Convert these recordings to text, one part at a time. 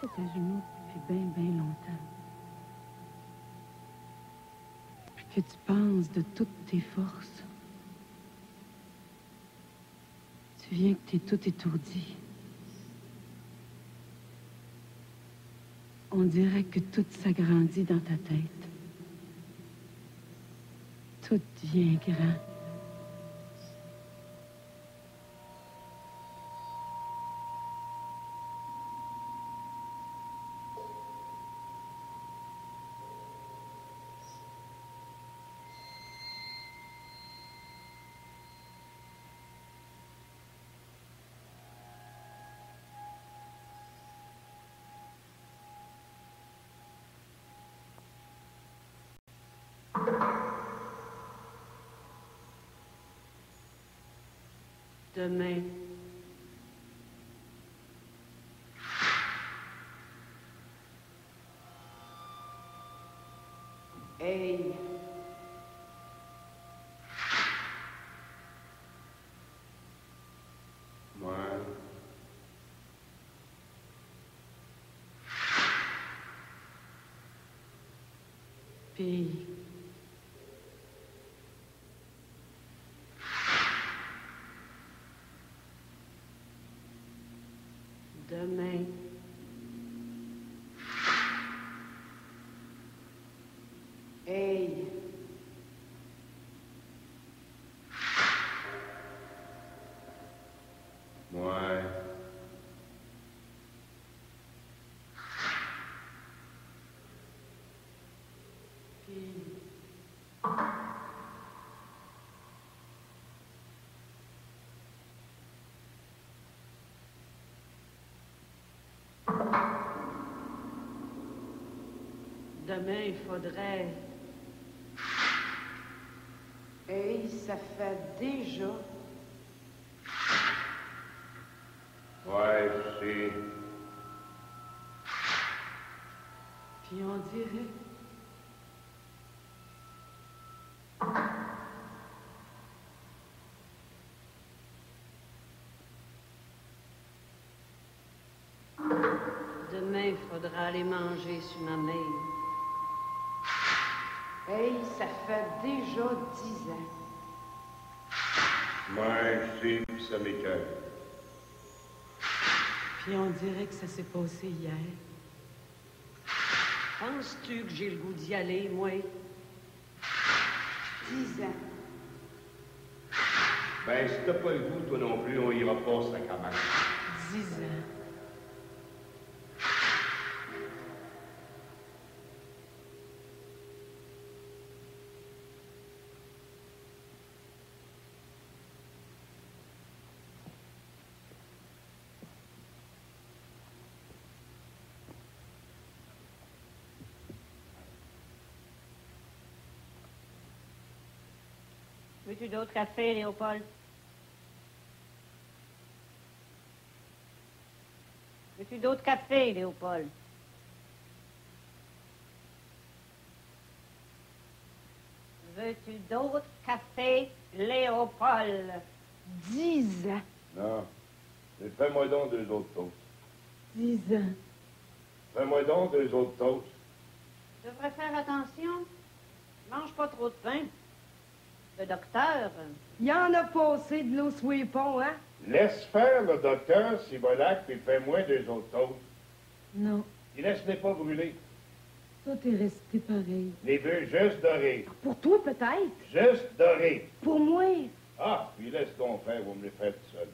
à tes genoux depuis bien, bien longtemps. Puis que tu penses de toutes tes forces. Tu viens que t'es tout étourdi. On dirait que tout s'agrandit dans ta tête. Tout devient grand. Demain, hey, Ouais. puis demain, hey, Ouais. puis demain, il faudrait... Hey, ça fait déjà... Ouais, je sais. Puis on dirait... Demain, il faudra aller manger sur ma mère. Hey, ça fait déjà 10 ans. Ouais, je sais, puis ça m'écoeure. Puis on dirait que ça s'est passé hier. Penses-tu que j'ai le goût d'y aller, moi? 10 ans. Ben, si t'as pas le goût, toi non plus, on ira pas, sacrément. 10 ans. Veux-tu d'autres cafés, Léopold? Veux-tu d'autres cafés, Léopold? Veux-tu d'autres cafés, Léopold? 10 ans. Non. Mais fais-moi donc 2 autres toasts. 10 ans. Fais-moi donc 2 autres toasts. Tu devrais faire attention. Mange pas trop de pain. Le docteur... Il y en a passé de l'eau sous les ponts, hein? Laisse faire le docteur, Cibolac, puis fais-moi 2 autres toasts. Non, Il laisse-les pas brûler. toi, t'es resté pareil. Les veux juste dorés. Pour toi, peut-être. Juste dorés. Pour moi, Ah, puis laisse ton frère, vous me les faire tout seul.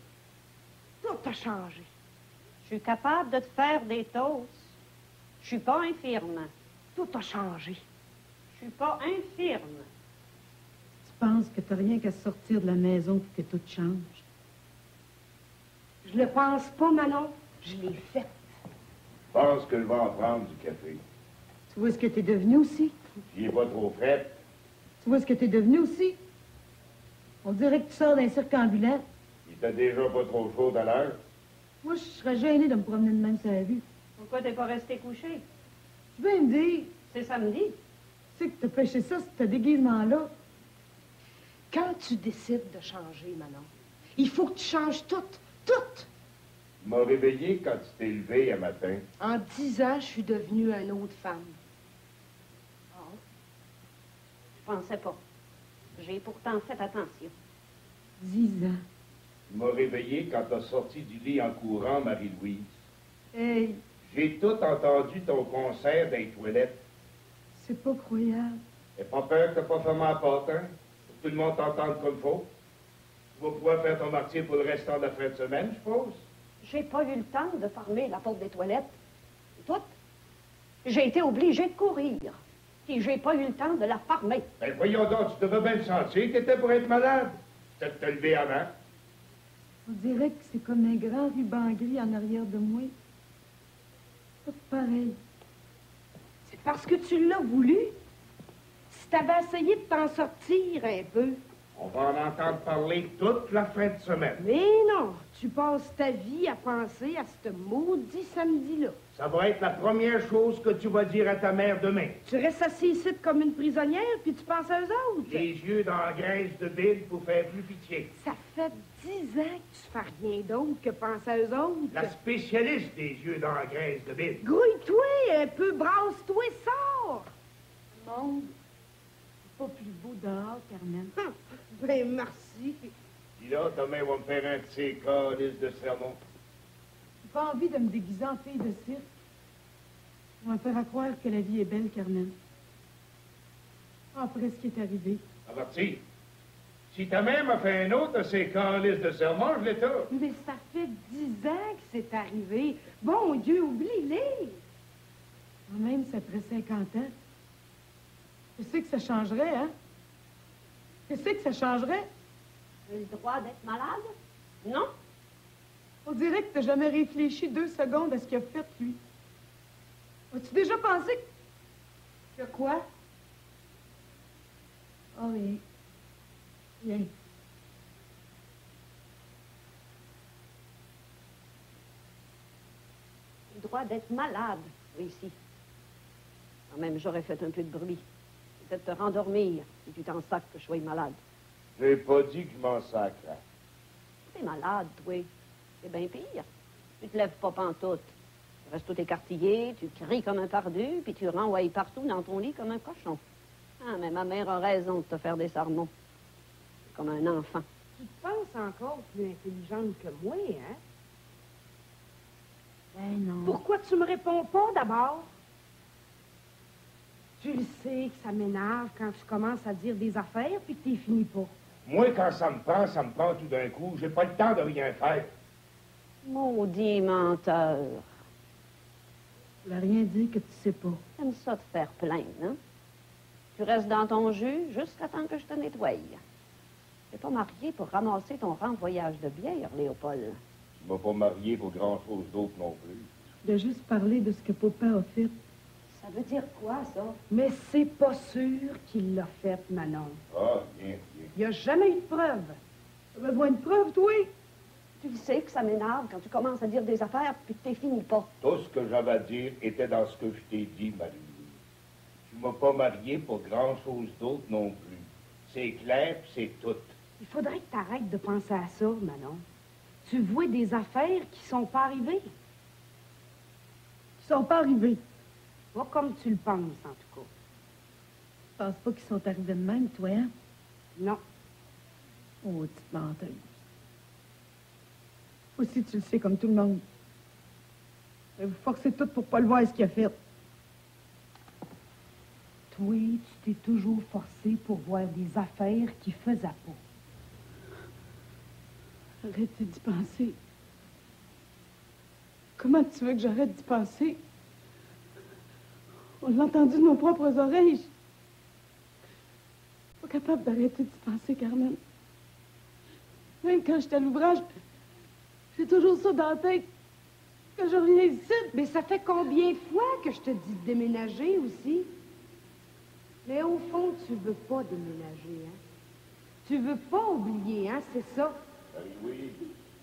tout a changé. Je suis capable de te faire des toasts. Je suis pas infirme. Tout a changé. Je suis pas infirme. Tu penses que t'as rien qu'à sortir de la maison pour que tout change? Je le pense pas, Manon. Je l'ai fait. Je pense que je vais en prendre du café. Tu vois ce que t'es devenu aussi? J'y ai pas trop fait. Tu vois ce que t'es devenu aussi? On dirait que tu sors d'un cirque ambulant. Il t'a déjà pas trop chaud à l'heure. Moi, je serais gênée de me promener de même sur la rue. Pourquoi t'es pas resté couché? Tu viens me dire, C'est samedi. tu sais que t'as pêché ça, ce déguisement-là. Quand tu décides de changer, Manon, il faut que tu changes tout. Tout. Tu m'as réveillé quand tu t'es levé un matin. En 10 ans, je suis devenue une autre femme. Oh. Je pensais pas. J'ai pourtant fait attention. 10 ans. Tu m'as réveillé quand t'as sorti du lit en courant, Marie-Louise. Hey, J'ai tout entendu ton concert dans les toilettes. c'est pas croyable. T'as pas peur que t'as pas fermé la porte, hein? Pour que tout le monde t'entende comme faut. Tu vas pouvoir faire ton martyr pour le restant de la fin de semaine, je suppose. J'ai pas eu le temps de fermer la porte des toilettes. Tout. J'ai été obligée de courir. Puis j'ai pas eu le temps de la fermer. Ben voyons donc, tu devais bien le sentir que t'étais pour être malade. Peut-être te lever avant. On dirait que c'est comme un grand ruban gris en arrière de moi. Pas pareil. C'est parce que tu l'as voulu. Si t'avais essayé de t'en sortir un peu. On va en entendre parler toute la fin de semaine. Mais non, tu passes ta vie à penser à ce maudit samedi-là. Ça va être la première chose que tu vas dire à ta mère demain. Tu restes assis ici comme une prisonnière, puis tu penses à eux autres. Les yeux dans la graisse de bile pour faire plus pitié. Ça fait 10 ans que tu fais rien d'autre que penser à eux autres. La spécialiste des yeux dans la graisse de bile. Grouille-toi un peu, brasse-toi, sors! Le monde, c'est pas plus beau dehors, Carmen. Ben, merci. Puis là, ta mère va me faire un de ces calices de sermon. J'ai pas envie de me déguiser en fille de cirque. On va me faire croire que la vie est belle, Carmen. Après ce qui est arrivé. Averti. Si ta mère m'a fait un autre de ces calices de sermon, je l'étais. Mais ça fait 10 ans que c'est arrivé. Bon Dieu, oublie-les. Quand même, c'est après 50 ans. Je sais que ça changerait, hein? Je sais que ça changerait. J'ai le droit d'être malade? Non? On dirait que t'as jamais réfléchi 2 secondes à ce qu'il a fait, lui. As-tu déjà pensé que... Que quoi? Oh, oui. Bien. J'ai le droit d'être malade, ici. Quand même, j'aurais fait un peu de bruit. Peut-être te rendormir si tu t'en sacs que je sois malade. J'ai pas dit que je m'en sacre. T'es malade, toi. C'est bien pire. Tu te lèves pas pantoute. Tu restes tout écartillé, tu cries comme un pardu, puis tu renvoies partout dans ton lit comme un cochon. Ah, mais ma mère a raison de te faire des sermons. Comme un enfant. Tu te penses encore plus intelligente que moi, hein? Ben non. Pourquoi tu me réponds pas d'abord? Tu le sais que ça m'énerve quand tu commences à dire des affaires puis que t'es fini pas. Moi, quand ça me prend tout d'un coup. J'ai pas le temps de rien faire. Maudit menteur. Je voulais rien dire que tu sais pas. T'aimes ça te faire plaindre, hein? Tu restes dans ton jus jusqu'à temps que je te nettoie. T'es pas marié pour ramasser ton renvoyage de bière, Léopold. Tu m'as pas marié pour grand-chose d'autre non plus. De juste parler de ce que papa a fait. Ça veut dire quoi, ça? Mais c'est pas sûr qu'il l'a fait, Manon. Ah, bien, bien. Il n'y a jamais eu de preuve. T'as besoin de preuves, toi? Tu le sais que ça m'énerve quand tu commences à dire des affaires puis que t'es fini pas. Tout ce que j'avais à dire était dans ce que je t'ai dit, Marie-Louise. Tu m'as pas marié pour grand-chose d'autre non plus. C'est clair, puis c'est tout. Il faudrait que tu arrêtes de penser à ça, Manon. Tu vois des affaires qui sont pas arrivées. Ils sont pas arrivés. Pas comme tu le penses, en tout cas. Je pense pas qu'ils sont arrivés de même, toi, hein? Non. Oh, petite menteuse. Aussi, tu le sais comme tout le monde. Vous forcez tout pour pas le voir ce qu'il a fait. Toi, tu t'es toujours forcé pour voir des affaires qui faisaient pas. Arrêtez d'y penser. Comment tu veux que j'arrête d'y penser? On l'a entendu de nos propres oreilles. Je suis pas capable d'arrêter d'y penser, Carmen. Même quand j'étais à l'ouvrage, j'ai toujours ça dans la tête. Quand je reviens ici, Mais ça fait combien de fois que je te dis de déménager aussi? Mais au fond, tu veux pas déménager, hein? Tu veux pas oublier, hein? C'est ça. Oui,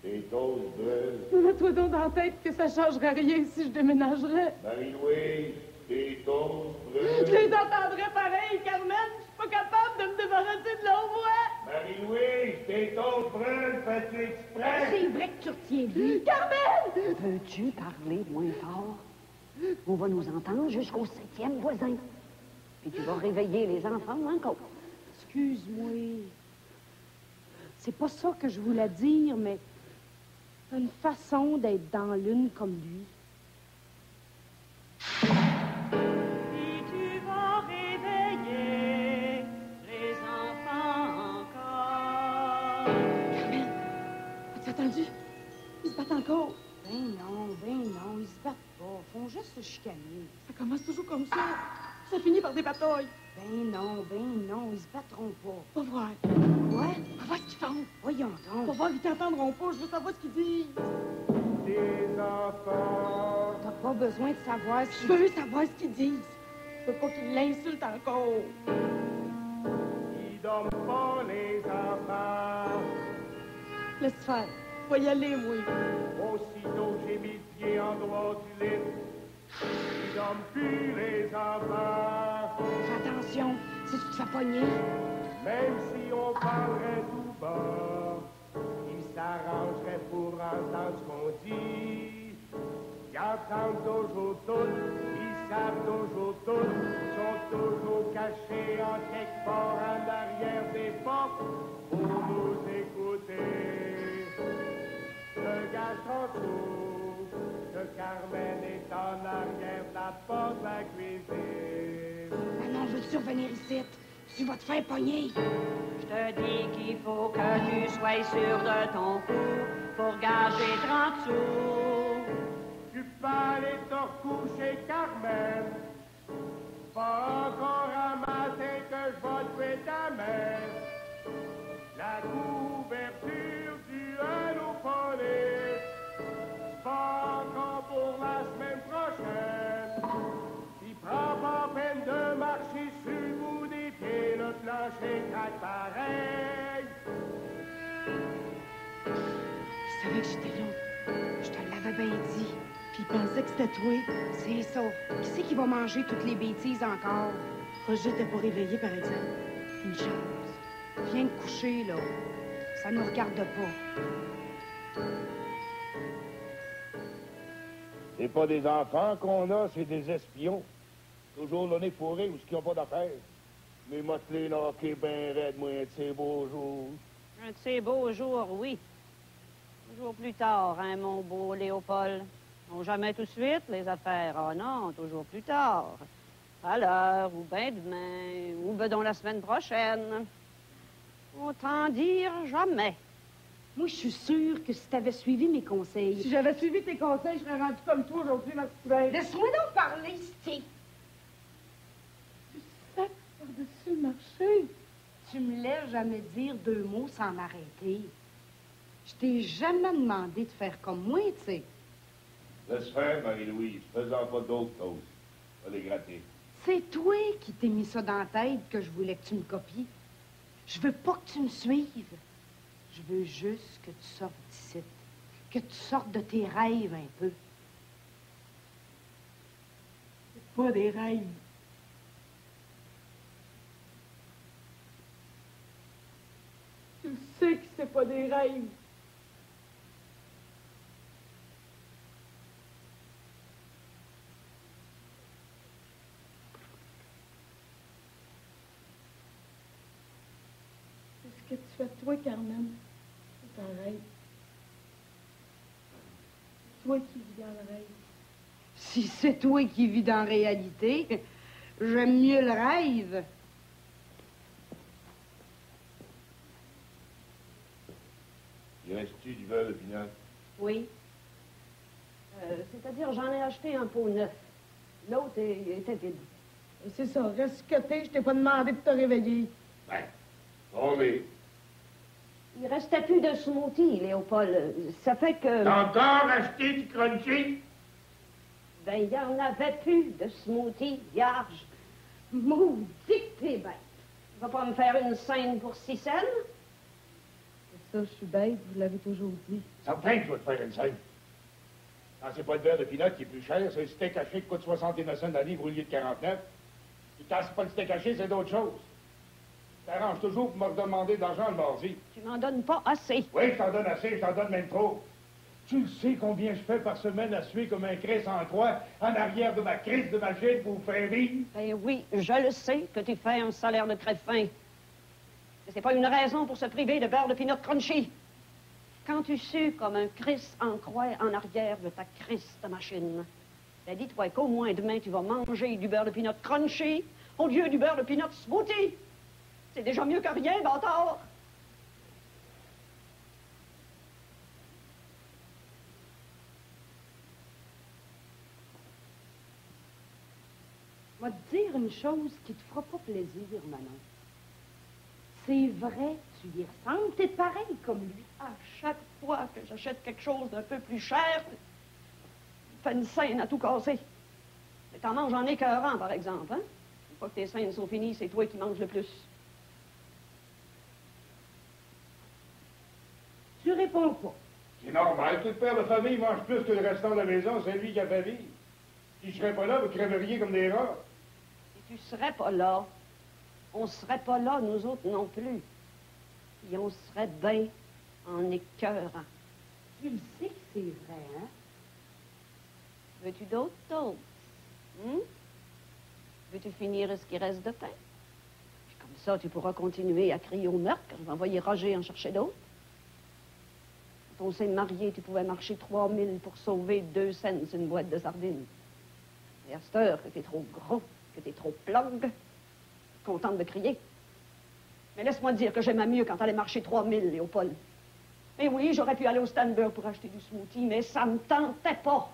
tes toasts brûlent. mets-toi donc dans la tête que ça changerait rien si je déménagerais. Marie-Louise, tes toasts Je brûlent. les entendrais pareil, Carmen. Je suis pas capable de me débarrasser de leur voix. Marie-Louise, Tes tons brunes, fais-tu exprès? C'est vrai que tu retiens lui. Carmen! Peux-tu parler moins fort? On va nous entendre jusqu'au 7e voisin. Puis tu vas réveiller les enfants encore. Excuse-moi. C'est pas ça que je voulais dire, mais t'as une façon d'être dans l'une comme lui. Si tu vas réveiller les enfants encore. Carmen! As-tu entendu? Ils se battent encore. Ben non, ils se battent pas. Font juste se chicaner. Ça commence toujours comme ça. Ça finit par des batailles. Ben non, ils se battront pas. Va voir. Quoi? Va voir ce qu'ils font. Voyons Va donc. voir, ils t'entendront pas. Je veux savoir ce qu'ils disent. Tes enfants. T'as pas besoin de savoir Je si... veux savoir ce qu'ils disent. Je veux pas qu'ils l'insultent encore. Ils dorment pas, les enfants. Laisse faire. Va y aller, moi. Aussitôt que j'ai mis le pied en droit du lit, ils dorment plus, les enfants. Fais attention, si tu te fais pogner. Même si on parlerait tout bas, ils s'arrangeraient pour entendre ce qu'on dit. Ils entendent toujours tout, ils savent toujours tout, sont toujours cachés en quelque part en arrière des portes pour nous écouter. Le gars tantôt que Carmen est en arrière de la porte de la cuisine. Manon, veux-tu revenir ici? Tu vas te faire pogner. Je te dis qu'il faut que tu sois sûr de ton coup pour gager 30 sous. Tu peux aller te recoucher, Carmen. Pas encore un matin que je vais tuer ta mère. La couverture du Hanopolis, c'est pas encore pour la semaine prochaine. Il prend pas peine de marcher sur le bout des pieds, le plancher craque pareil. Il savait que j'étais là. Je te l'avais bien dit. Puis il pensait que c'était toi. C'est ça. Qui c'est qui va manger toutes les bêtises encore? Roger t'es pas réveillé, par exemple. Une chance. Viens te coucher, là. Ça nous regarde pas. C'est pas des enfants qu'on a, c'est des espions. Toujours le nez fourré ou ce qu'ils n'ont pas d'affaires. Mais motelés knockés ben raide, moi, un de ces beaux jours. Un de ces beaux jours, oui. Un jour plus tard, hein, mon beau Léopold. Non, jamais tout de suite, les affaires. Ah non, toujours plus tard. À l'heure, ou ben demain, ou ben dans la semaine prochaine. Autant dire jamais. Moi, je suis sûre que si t'avais suivi mes conseils... Si j'avais suivi tes conseils, je serais rendu comme toi aujourd'hui, ma petite bête. Laisse-moi donc parler, Steve. Tu sacs par-dessus le marché. Tu me laisses jamais dire 2 mots sans m'arrêter. Je t'ai jamais demandé de faire comme moi, tu sais. Laisse faire, Marie-Louise. Faisant pas d'autres choses. Va les gratter. C'est toi qui t'es mis ça dans la tête que je voulais que tu me copies. Je veux pas que tu me suives. Je veux juste que tu sortes d'ici. Que tu sortes de tes rêves un peu. C'est pas des rêves. Tu sais que c'est pas des rêves. C'est ce que tu fais, toi, Carmen. C'est un rêve. C'est toi qui vis dans le rêve. Si c'est toi qui vis dans la réalité, j'aime mieux le rêve. Il reste-tu du beurre de pinot? Oui. C'est-à-dire, j'en ai acheté un pot neuf. L'autre était vide. Et c'est ça, reste coté, je t'ai pas demandé de te réveiller. Ben, tombé. Il restait plus de smoothie, Léopold. Ça fait que... T'as encore acheté du crunchy? Ben, il y en avait plus de smoothie vierge. Maudit que t'es bête. Tu vas pas me faire une scène pour 6 cents? C'est ça, je suis bête, vous l'avez toujours dit. Certain que je vais te faire une scène. Non, c'est pas le beurre de pinot qui est plus cher, c'est le steak haché qui coûte 69 cents la livre au lieu de 49. Et quand c'est pas le steak haché, c'est d'autres choses. T'arranges toujours pour me redemander d'argent le mardi. Tu m'en donnes pas assez. Oui, je t'en donne assez, je t'en donne même trop. Tu le sais combien je fais par semaine à suer comme un Christ en croix en arrière de ma crise de machine pour vous faire vivre? Ben oui, je le sais que tu fais un salaire de crève-faim. Mais c'est pas une raison pour se priver de beurre de pinot crunchy. Quand tu sues comme un Christ en croix en arrière de ta crise de machine, ben dis-toi qu'au moins demain, tu vas manger du beurre de pinot crunchy au lieu du beurre de pinot smoothie. C'est déjà mieux que rien, bâtard. Je vais te dire une chose qui te fera pas plaisir, Manon. C'est vrai, tu y ressembles, t'es pareil comme lui. À chaque fois que j'achète quelque chose d'un peu plus cher, fais une scène à tout casser. Mais t'en manges en écœurant, par exemple, hein? Une fois que tes scènes sont finies, c'est toi qui manges le plus. Tu réponds pas. C'est normal, tout père de famille mange plus que le restant de la maison, c'est lui qui a fait vivre. Si je serais pas là, vous crèveriez comme des rats. Si tu serais pas là, on serait pas là, nous autres non plus. Et on serait bien en écœurant. Tu le sais que c'est vrai, hein? Veux-tu d'autres toasts? Veux-tu finir ce qui reste de pain? Puis comme ça, tu pourras continuer à crier au meurtre quand je vais envoyer Roger en chercher d'autres. Quand on s'est marié, tu pouvais marcher 3000 pour sauver 2 cents une boîte de sardines. Et à cette heure que t'es trop gros, que t'es trop plongue, contente de crier. Mais laisse-moi te dire que j'aimais mieux quand t'allais marcher 3000, Léopold. Et oui, j'aurais pu aller au Stanberg pour acheter du smoothie, mais ça me tentait pas.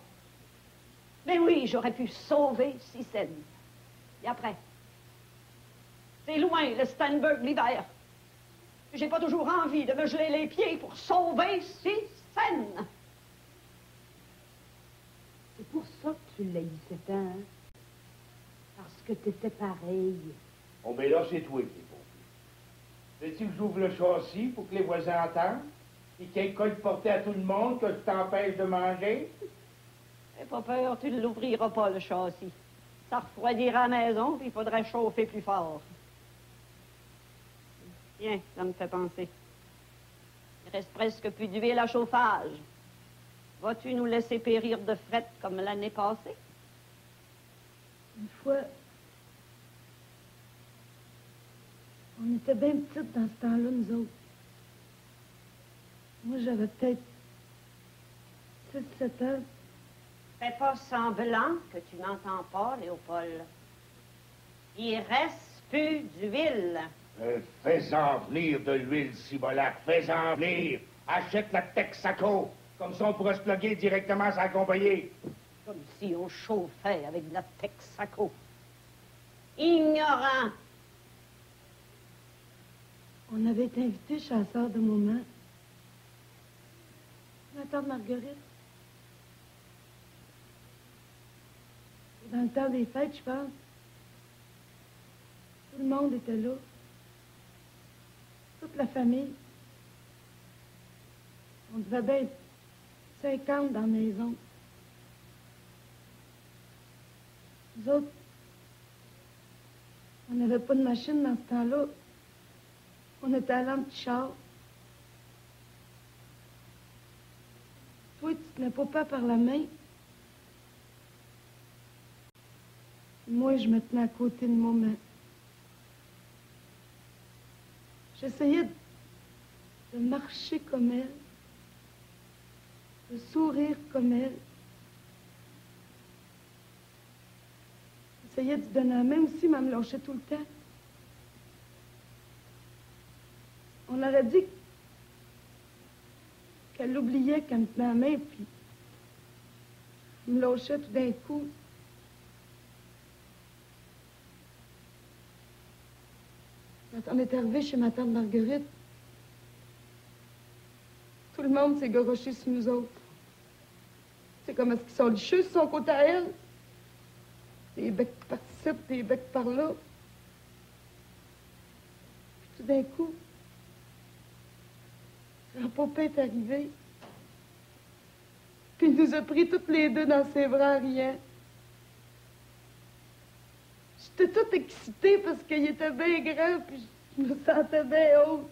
Mais oui, j'aurais pu sauver 6 cents. Et après? C'est loin, le Stanberg, l'hiver. J'ai pas toujours envie de me geler les pieds pour sauver 6 cents. C'est pour ça que tu l'as eu 7 ans, hein? Parce que t'étais pareil. Bon, ben là, c'est toi qui es bon. Veux-tu que j'ouvre le châssis pour que les voisins entendent? Et qu'il y ait colle porté à tout le monde que je t'empêche de manger? N'aie pas peur, tu ne l'ouvriras pas, le châssis. Ça refroidira la maison, puis il faudrait chauffer plus fort. Tiens, ça me fait penser. Il reste presque plus d'huile à chauffage. Vas-tu nous laisser périr de fret comme l'année passée? Une fois, on était bien petites dans ce temps-là, nous autres. Moi, j'avais peut-être 6-7 ans. Fais pas semblant que tu n'entends pas, Léopold. Il reste plus d'huile. Fais-en venir de l'huile, Cibolac, fais-en venir. Achète la Texaco. Comme ça, on pourra se plugger directement sans accompagner. Comme si on chauffait avec de la Texaco. Ignorant. On avait été invités chez la sœur de maman. Ma tante Marguerite. Dans le temps des fêtes, je pense. Tout le monde était là. Toute la famille. On devait bien être 50 dans la maison. Nous autres, on n'avait pas de machine dans ce temps-là. On était allés en petit char. Toi, tu tenais papa par la main. Moi, je me tenais à côté de maman. J'essayais de marcher comme elle, de sourire comme elle. J'essayais de lui donner la main aussi, mais elle me lâchait tout le temps. On aurait dit qu'elle l'oubliait qu'elle me tenait la main, puis elle me lâchait tout d'un coup. Quand on est arrivé chez ma tante Marguerite, tout le monde s'est goroché sur nous autres. C'est comme est-ce qu'ils sont licheux sur son côté à elle. Des becs par-ci, des becs par-là. Puis tout d'un coup, grand-papa est arrivé. Puis il nous a pris toutes les deux dans ses bras en riant. J'étais toute excitée parce qu'il était bien grand, puis Je me sentais bien haute.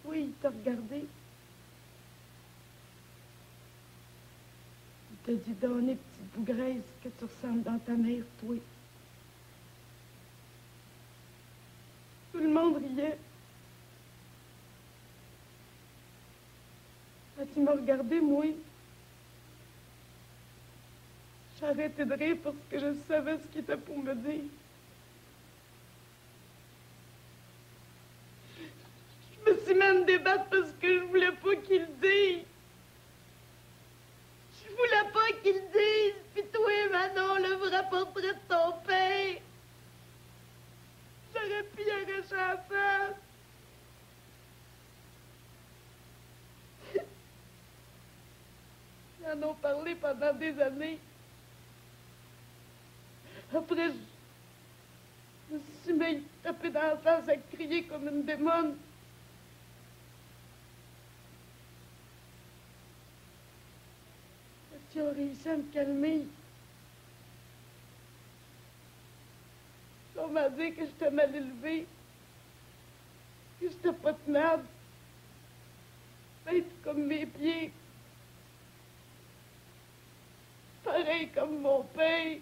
Oui, il t'a regardé. Il t'a dit, donner petite bougraise, que tu ressembles dans ta mère, toi. Tout le monde riait. Quand il m'a regardé, moi, j'ai arrêté de rire parce que je savais ce qu'il était pour me dire. Je me suis même débattue parce que je voulais pas qu'il le dise. Je voulais pas qu'il le dise. Puis toi, Manon, le vrai portrait de ton père. J'aurais pu y arracher la face. Ils en ont parlé pendant des années. Après, je me suis mis à taper dans la face, à crier comme une démone. Ils ont réussi à me calmer. On m'a dit que j'étais mal élevée, que j'étais pas tenable, faite comme mes pieds, pareil comme mon père.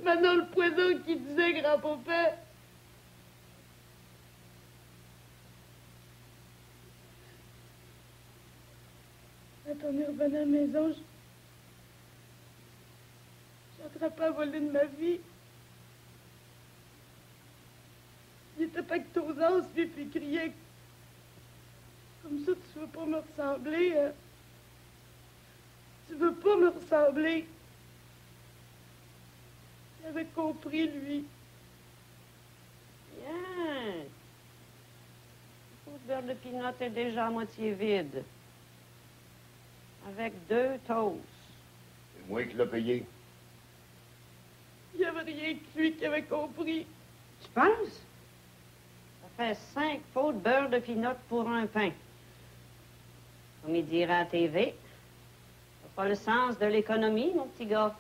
Maintenant, le poison qui disait grand-papa. Quand on est revenu à la maison, j'ai attrapé à voler de ma vie. Il était pactosas, puis il criait. Comme ça, tu veux pas me ressembler, hein? Tu veux pas me ressembler. Il avait compris, lui. Bien. Le pot de beurre de pinot est déjà à moitié vide. Avec 2 toasts. C'est moi qui l'ai payé. Il n'y avait rien que lui qui avait compris. Tu penses? Ça fait 5 pots de beurre de pinot pour un pain. Comme il dirait à la TV, t'as pas le sens de l'économie, mon petit gars.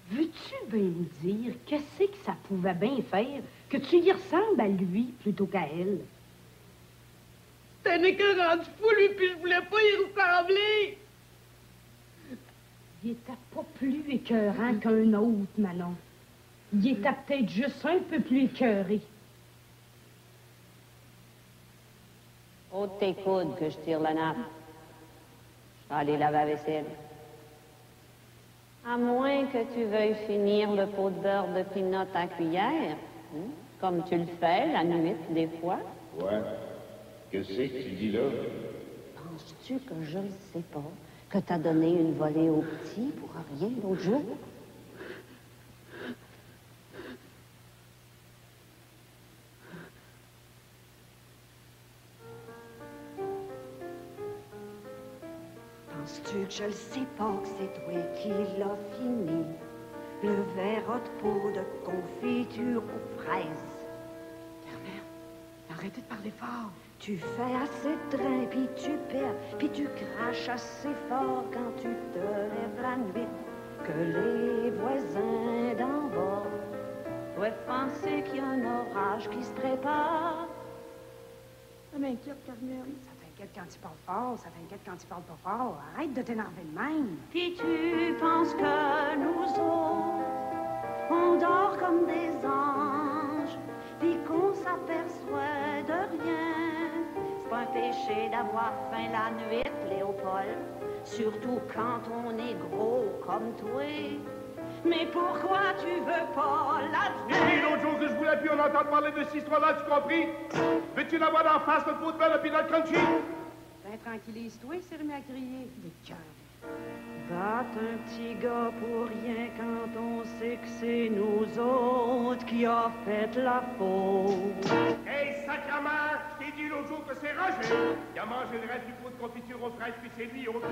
Veux-tu bien me dire qu'est-ce que ça pouvait bien faire que tu y ressembles à lui plutôt qu'à elle? C'était un écœur rendu fou, lui, puis je voulais pas y ressembler. Il était pas plus écœurant qu'un autre, Manon. Il était peut-être juste un peu plus écœuré. Ôte tes coudes que je tire la nappe. Je vais aller laver la vaisselle. À moins que tu veuilles finir le pot de beurre de pinot à cuillère, hein, comme tu le fais la nuit des fois. Ouais. Qu'est-ce que tu dis là? Penses-tu que je ne sais pas que t'as donné une volée au petit pour rien l'autre jour? Penses-tu que je le sais pas que c'est toi qui l'as fini? Le verre de peau de confiture aux fraises. Carmen, arrêtez de parler fort. Tu fais assez de train, puis tu perds, puis tu craches assez fort quand tu te lèves la nuit, que les voisins d'en bas doivent penser qu'il y a un orage qui se prépare. Ça m'inquiète, Carmen. Ça t'inquiète quand tu parles fort, ça t'inquiète quand tu parles pas fort. Arrête de t'énerver de même. Puis tu penses que nous autres, on dort comme des anges, puis qu'on s'aperçoit de rien. C'est pas un péché d'avoir faim la nuit, Léopold, surtout quand on est gros comme toi. Mais pourquoi tu veux pas l'admettre? Dis l'autre jour que je voulais plus en entendre parler de cette histoire-là, tu compris? Veux-tu l'avoir d'en face, le pot de beurre de pinot crunchy? Ben, tranquillise-toi, il s'est remis à crier. Des cœurs. Battre un petit gars pour rien quand on sait que c'est nous autres qui a fait la faute. Hey, sacrement! Je t'ai dit l'autre jour que c'est Roger. Il a mangé le reste du pot de confiture aux fraises, puis c'est lui, OK?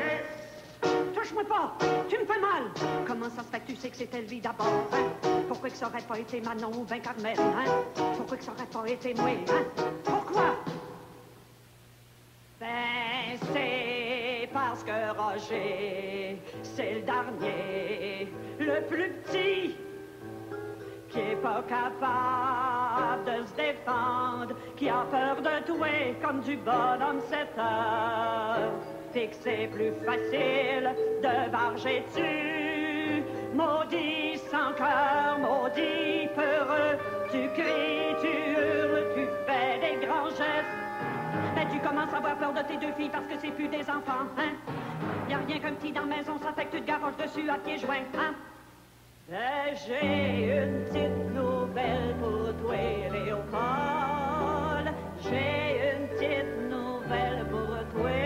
Touche-moi pas! Tu me fais mal! Comment ça se fait que tu sais que c'était lui d'abord, hein? Pourquoi que ça aurait pas été Manon ou ben Carmel, hein? Pourquoi que ça aurait pas été moi, hein? Pourquoi? Ben c'est le dernier, le plus petit, qui est pas capable de se défendre, qui a peur de tuer comme du bonhomme 7 heures. Fait que c'est plus facile de varger dessus. Maudit sans cœur, maudit peureux, tu cries, tu hurles, tu fais des grands gestes. Mais tu commences à avoir peur de tes deux filles parce que c'est plus des enfants, hein? Y a rien qu'un petit dans la maison, ça fait que tu te garoches dessus à pieds joints, hein? Ben, j'ai une petite nouvelle pour toi, Léopold. J'ai une petite nouvelle pour toi.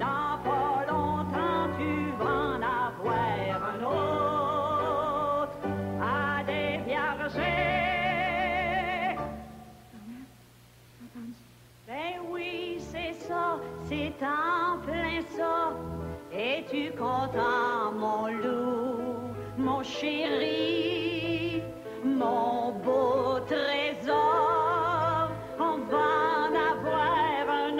Dans pas longtemps, tu vas en avoir un autre à dévierger. Ben oui, c'est ça, c'est en plein ça. Es-tu content, mon loup, mon chéri, mon beau trésor? On va en avoir un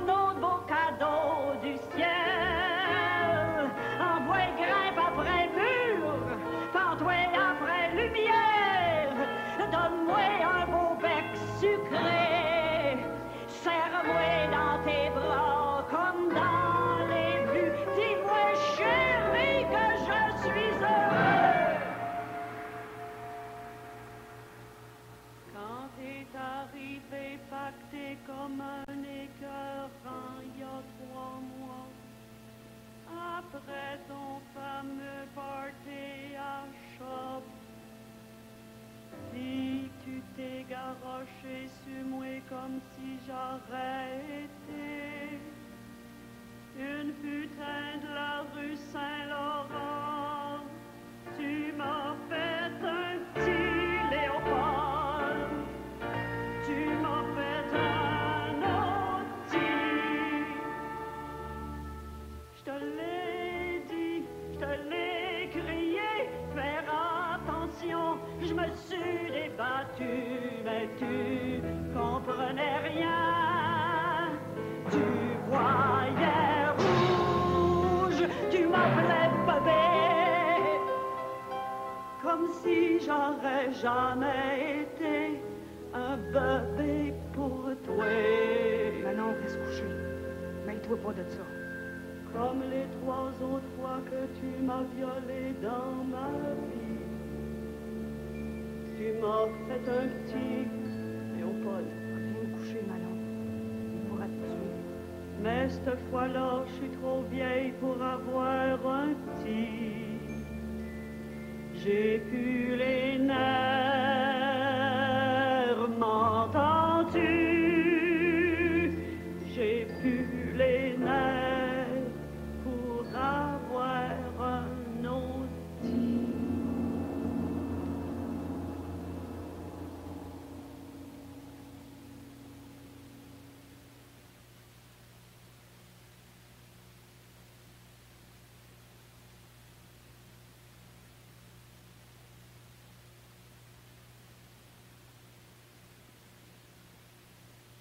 autre beau cadeau du ciel. Envoie grimpe après mur, tends-toi après lumière. Donne-moi un beau bec sucré, serre-moi dans tes bras comme dans les vues. Dis-moi, chérie, que je suis heureux. Quand t'es arrivé, pacté comme un écœurant il y a 3 mois, après ton fameux party à Chop, si tu t'es garoché sur moi comme si j'aurais été une putain de la rue Saint-Laurent, tu m'as fait un petit Léopold, tu m'as fait un autre petit. Je te l'ai dit, je te l'ai crié, faire attention, je me suis débattu, mais tu comprenais rien. Tu voyais rouge, tu m'appelais bébé, comme si j'aurais jamais été un bébé pour toi. Manon, reste couché. Mêle-toi pas de ça. Comme les 3 autres fois que tu m'as violé dans ma vie. Tu m'as fait un petit Léopold. Viens me coucher, Manon. Il pourra te tuer. Mais cette fois-là, je suis trop vieille pour avoir un petit. J'ai plus les nerfs, m'entends-tu? J'ai plus les nerfs pour avoir un autre petit.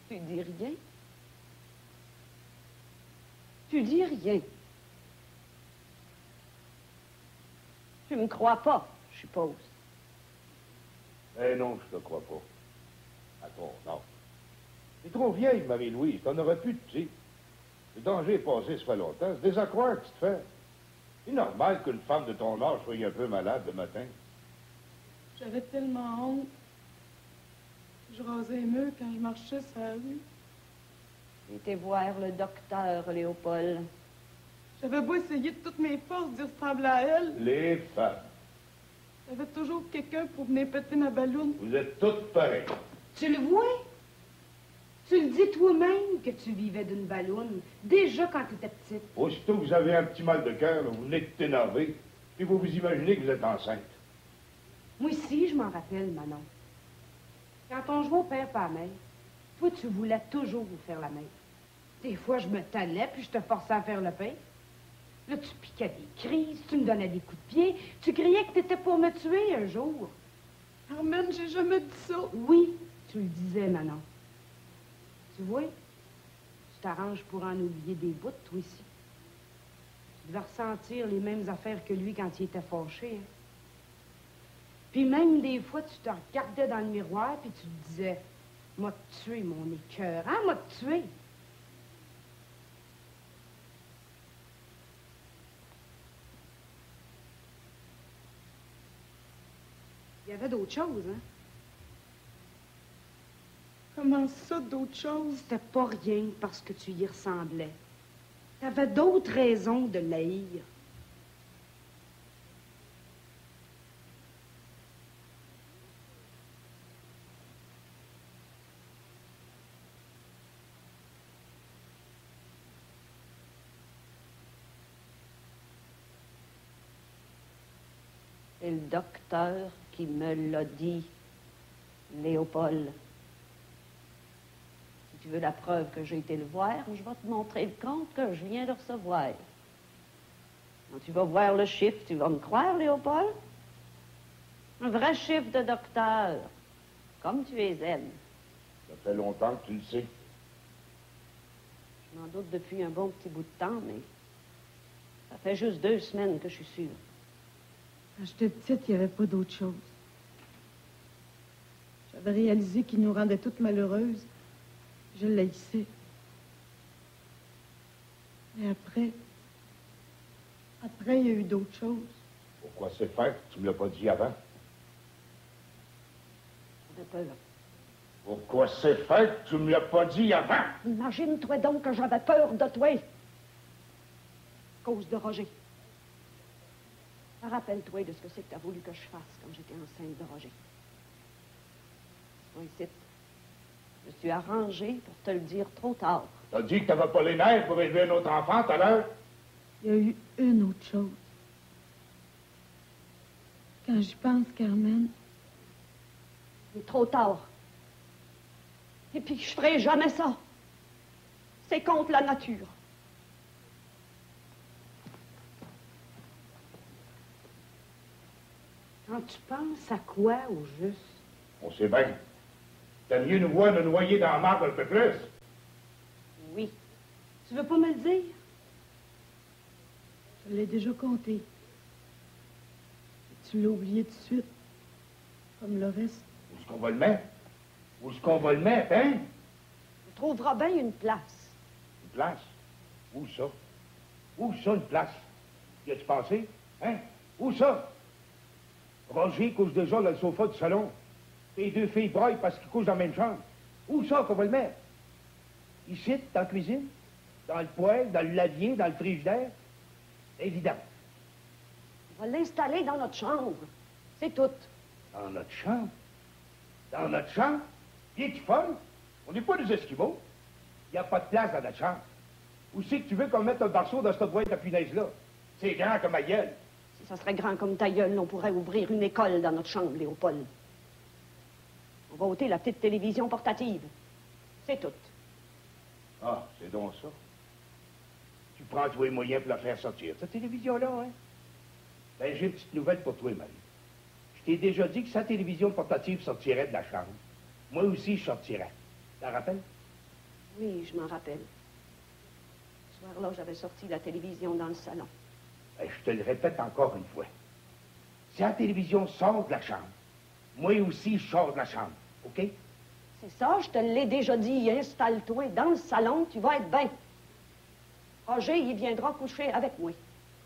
Tu dis rien? Tu dis rien. Tu me crois pas, je suppose. Eh non, je te crois pas. Attends, non. T'es trop vieille, Marie-Louise. T'en aurais pu te dire. Le danger est passé, ça fait longtemps. C'est des accroires que tu te fais. C'est normal qu'une femme de ton âge soit un peu malade le matin. J'avais tellement honte. Je rasais les murs quand je marchais sur la rue. J'ai été voir le docteur, Léopold. J'avais beau essayer de toutes mes forces d'y ressembler à elle. Les femmes, J'avais toujours quelqu'un pour venir péter ma balloune. vous êtes toutes pareilles. Tu le vois? Tu le dis toi-même que tu vivais d'une balloune, déjà quand tu étais petite. Aussitôt que vous avez un petit mal de cœur, vous venez de t'énerver, puis vous vous imaginez que vous êtes enceinte. Moi aussi, je m'en rappelle, Manon. Quand on jouait au père pas à mère, toi, tu voulais toujours vous faire la main. Des fois, je me tannais, puis je te forçais à faire le pain. Là, tu piquais des crises, tu me donnais des coups de pied, tu criais que t'étais pour me tuer un jour. Carmen, j'ai jamais dit ça. Oui, tu le disais, Manon. Tu vois, t'arranges pour en oublier des bouts, toi aussi. Tu devais ressentir les mêmes affaires que lui quand il était fâché, hein? Puis même des fois, tu te regardais dans le miroir, puis tu te disais, « M'a tué, mon écœur, hein? M'a tué! » Il y avait d'autres choses, hein? Comment ça, d'autres choses? C'était pas rien parce que tu y ressemblais. T'avais d'autres raisons de l'haïr. C'est le docteur qui me l'a dit, Léopold. Si tu veux la preuve que j'ai été le voir, je vais te montrer le compte que je viens de recevoir. Quand tu vas voir le chiffre, tu vas me croire, Léopold? Un vrai chiffre de docteur, comme tu es aimes. Ça fait longtemps que tu le sais. Je m'en doute depuis un bon petit bout de temps, mais ça fait juste 2 semaines que je suis sûre. Quand j'étais petite, il n'y avait pas d'autre chose. J'avais réalisé qu'il nous rendait toutes malheureuses. Je l'haïssais. Mais après, il y a eu d'autres choses. Pourquoi c'est fait que tu me l'as pas dit avant? J'avais peur. Pourquoi c'est fait que tu me l'as pas dit avant? Imagine-toi donc que j'avais peur de toi. À cause de Roger. Rappelle-toi de ce que c'est que tu as voulu que je fasse quand j'étais enceinte de Roger. Sois ici. Je me suis arrangée pour te le dire trop tard. T'as dit que t'avais pas les nerfs pour élever un autre enfant tout à l'heure? Il y a eu une autre chose. Quand j'y pense, Carmen... C'est trop tard. Et puis je ferai jamais ça. C'est contre la nature. Quand tu penses à quoi, au juste? On sait bien. T'as mieux nous voir nous noyer dans la marbre un peu plus. Oui. Tu veux pas me le dire? Je l'ai déjà compté. Tu l'as oublié tout de suite. Comme le reste. Où est-ce qu'on va le mettre? Où est-ce qu'on va le mettre, hein? Tu trouveras bien une place. Une place? Où ça? Où ça, une place? Y a-tu pensé? Hein? Où ça? Roger couche déjà dans le sofa du salon. Les 2 filles broient parce qu'ils couchent dans la même chambre. Où ça qu'on va le mettre? Ici, dans la cuisine? Dans le poêle, dans le lavier, dans le frigidaire? Évident. On va l'installer dans notre chambre. C'est tout. Dans notre chambre? Dans notre chambre? Es-tu folle? On n'est pas des Esquimaux. Il n'y a pas de place dans notre chambre. Où c'est que tu veux qu'on mette notre berceau dans cette boîte à punaise-là? C'est grand comme ma gueule. Si ça serait grand comme ta gueule, on pourrait ouvrir une école dans notre chambre, Léopold. On va ôter la petite télévision portative. C'est tout. Ah, c'est donc ça. Tu prends tous les moyens pour la faire sortir, cette télévision-là, hein? Ben, j'ai une petite nouvelle pour toi, Marie. Je t'ai déjà dit que sa télévision portative sortirait de la chambre. Moi aussi, je sortirais. Tu t'en rappelles? Oui, je m'en rappelle. Ce soir-là, j'avais sorti la télévision dans le salon. Ben, je te le répète encore une fois. Si la télévision sort de la chambre, moi aussi, je sors de la chambre, OK? C'est ça, je te l'ai déjà dit. Installe-toi dans le salon, tu vas être bien. Roger, il viendra coucher avec moi.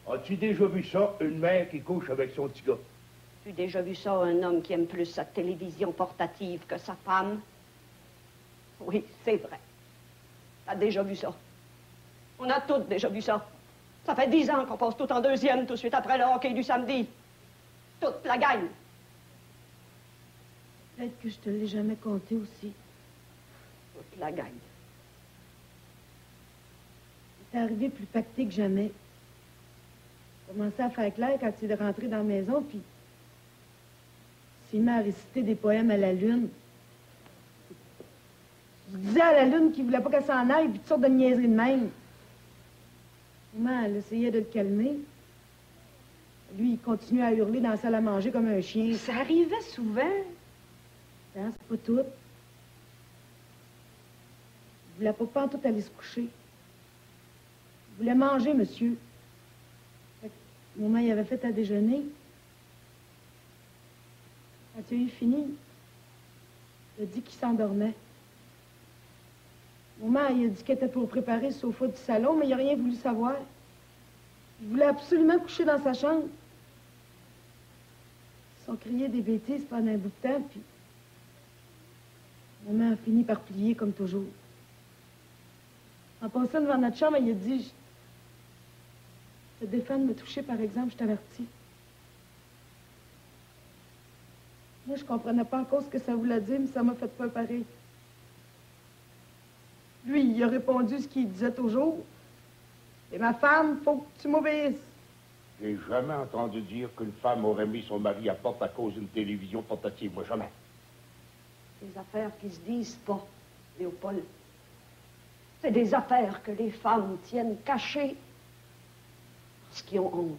As-tu déjà vu ça, une mère qui couche avec son petit gars? Tu as déjà vu ça, un homme qui aime plus sa télévision portative que sa femme? Oui, c'est vrai. T'as déjà vu ça. On a tous déjà vu ça. Ça fait 10 ans qu'on passe tout en deuxième, tout de suite après le hockey du samedi. Toute la gang. Peut-être que je te l'ai jamais compté aussi. Toute la gang. C'est arrivé plus pacté que jamais. Commençait à faire clair quand il est rentré dans la maison, puis s'il m'a récité des poèmes à la lune. Je disais à la lune qu'il voulait pas qu'elle s'en aille, puis toutes sortes de niaiseries de même. Maman, elle essayait de le calmer. Lui, il continuait à hurler dans la salle à manger comme un chien. Ça arrivait souvent. Hein, c'est pas tout. Il voulait pas tout aller se coucher. Il voulait manger, monsieur. Fait que maman, il avait fait à déjeuner. Quand il a eu fini, il a dit qu'il s'endormait. Maman, il a dit qu'elle était pour préparer le sofa du salon, mais il n'a rien voulu savoir. Il voulait absolument coucher dans sa chambre. Ils ont crié des bêtises pendant un bout de temps, puis maman a fini par plier comme toujours. En passant devant notre chambre, il a dit, je te défends de me toucher, par exemple, je t'avertis. Moi, je comprenais pas encore ce que ça voulait dire, mais ça m'a fait peur pareil. Lui, il a répondu ce qu'il disait toujours. Et ma femme, faut que tu m'obéisses. J'ai jamais entendu dire qu'une femme aurait mis son mari à porte à cause d'une télévision portative. Moi, jamais. Des affaires qui se disent pas, Léopold. C'est des affaires que les femmes tiennent cachées parce qu'ils ont honte.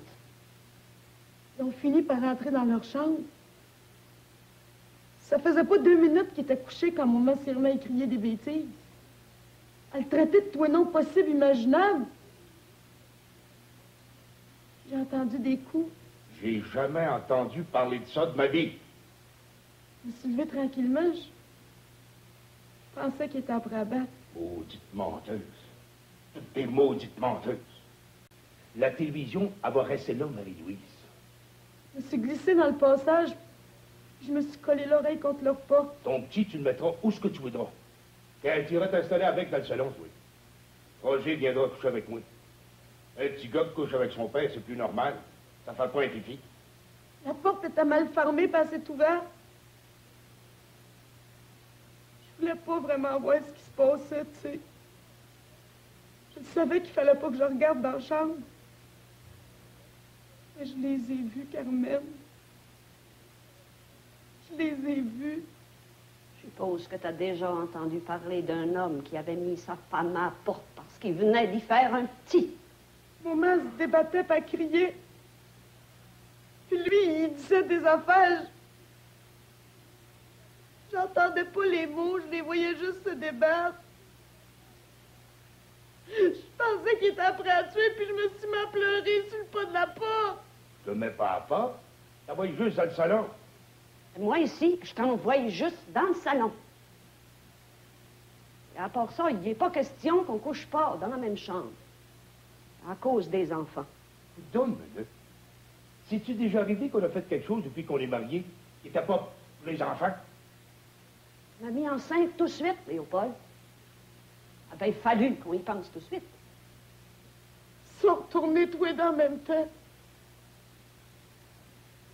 Ils ont fini par rentrer dans leur chambre. Ça faisait pas 2 minutes qu'ils étaient couchés quand maman s'est remise à crier des bêtises. Elle traitait de tout et non possible, imaginable. J'ai entendu des coups. J'ai jamais entendu parler de ça de ma vie. Je me suis levée tranquillement. Je pensais qu'il était après à battre. Maudite menteuse. Toutes des maudites menteuses. La télévision, elle va rester là, Marie-Louise. Je me suis glissée dans le passage. Je me suis collé l'oreille contre leur porte. Ton petit, tu le mettras où ce que tu voudras. Quand tu iras t'installer avec dans le salon, oui. Roger viendra coucher avec moi. Un petit gars qui couche avec son père, c'est plus normal. Ça fait pas un pipi. La porte était mal fermée, puis elle s'est ouverte. Je voulais pas vraiment voir ce qui se passait, tu sais. Je savais qu'il fallait pas que je regarde dans la chambre. Mais je les ai vus, Carmen. Je les ai vus. Je suppose que tu as déjà entendu parler d'un homme qui avait mis sa femme à la porte parce qu'il venait d'y faire un petit. Maman se débattait, pas crier. Puis lui, il disait des affaires. J'entendais pas les mots, je les voyais juste se débattre. Je pensais qu'il était après à tuer, puis je me suis mis à pleurer sur le pas de la porte. Je te mets pas à part. Ça va juste dans le salon. Moi, ici, je t'en voyais juste dans le salon. Et à part ça, il n'est pas question qu'on couche pas dans la même chambre. À cause des enfants. Donne-le. C'est-tu déjà arrivé qu'on a fait quelque chose depuis qu'on est mariés qui n'était pas pour les enfants? On m'a mis enceinte tout de suite, Léopold. Il avait fallu qu'on y pense tout de suite. Ils sont retournés tous les deux en même temps.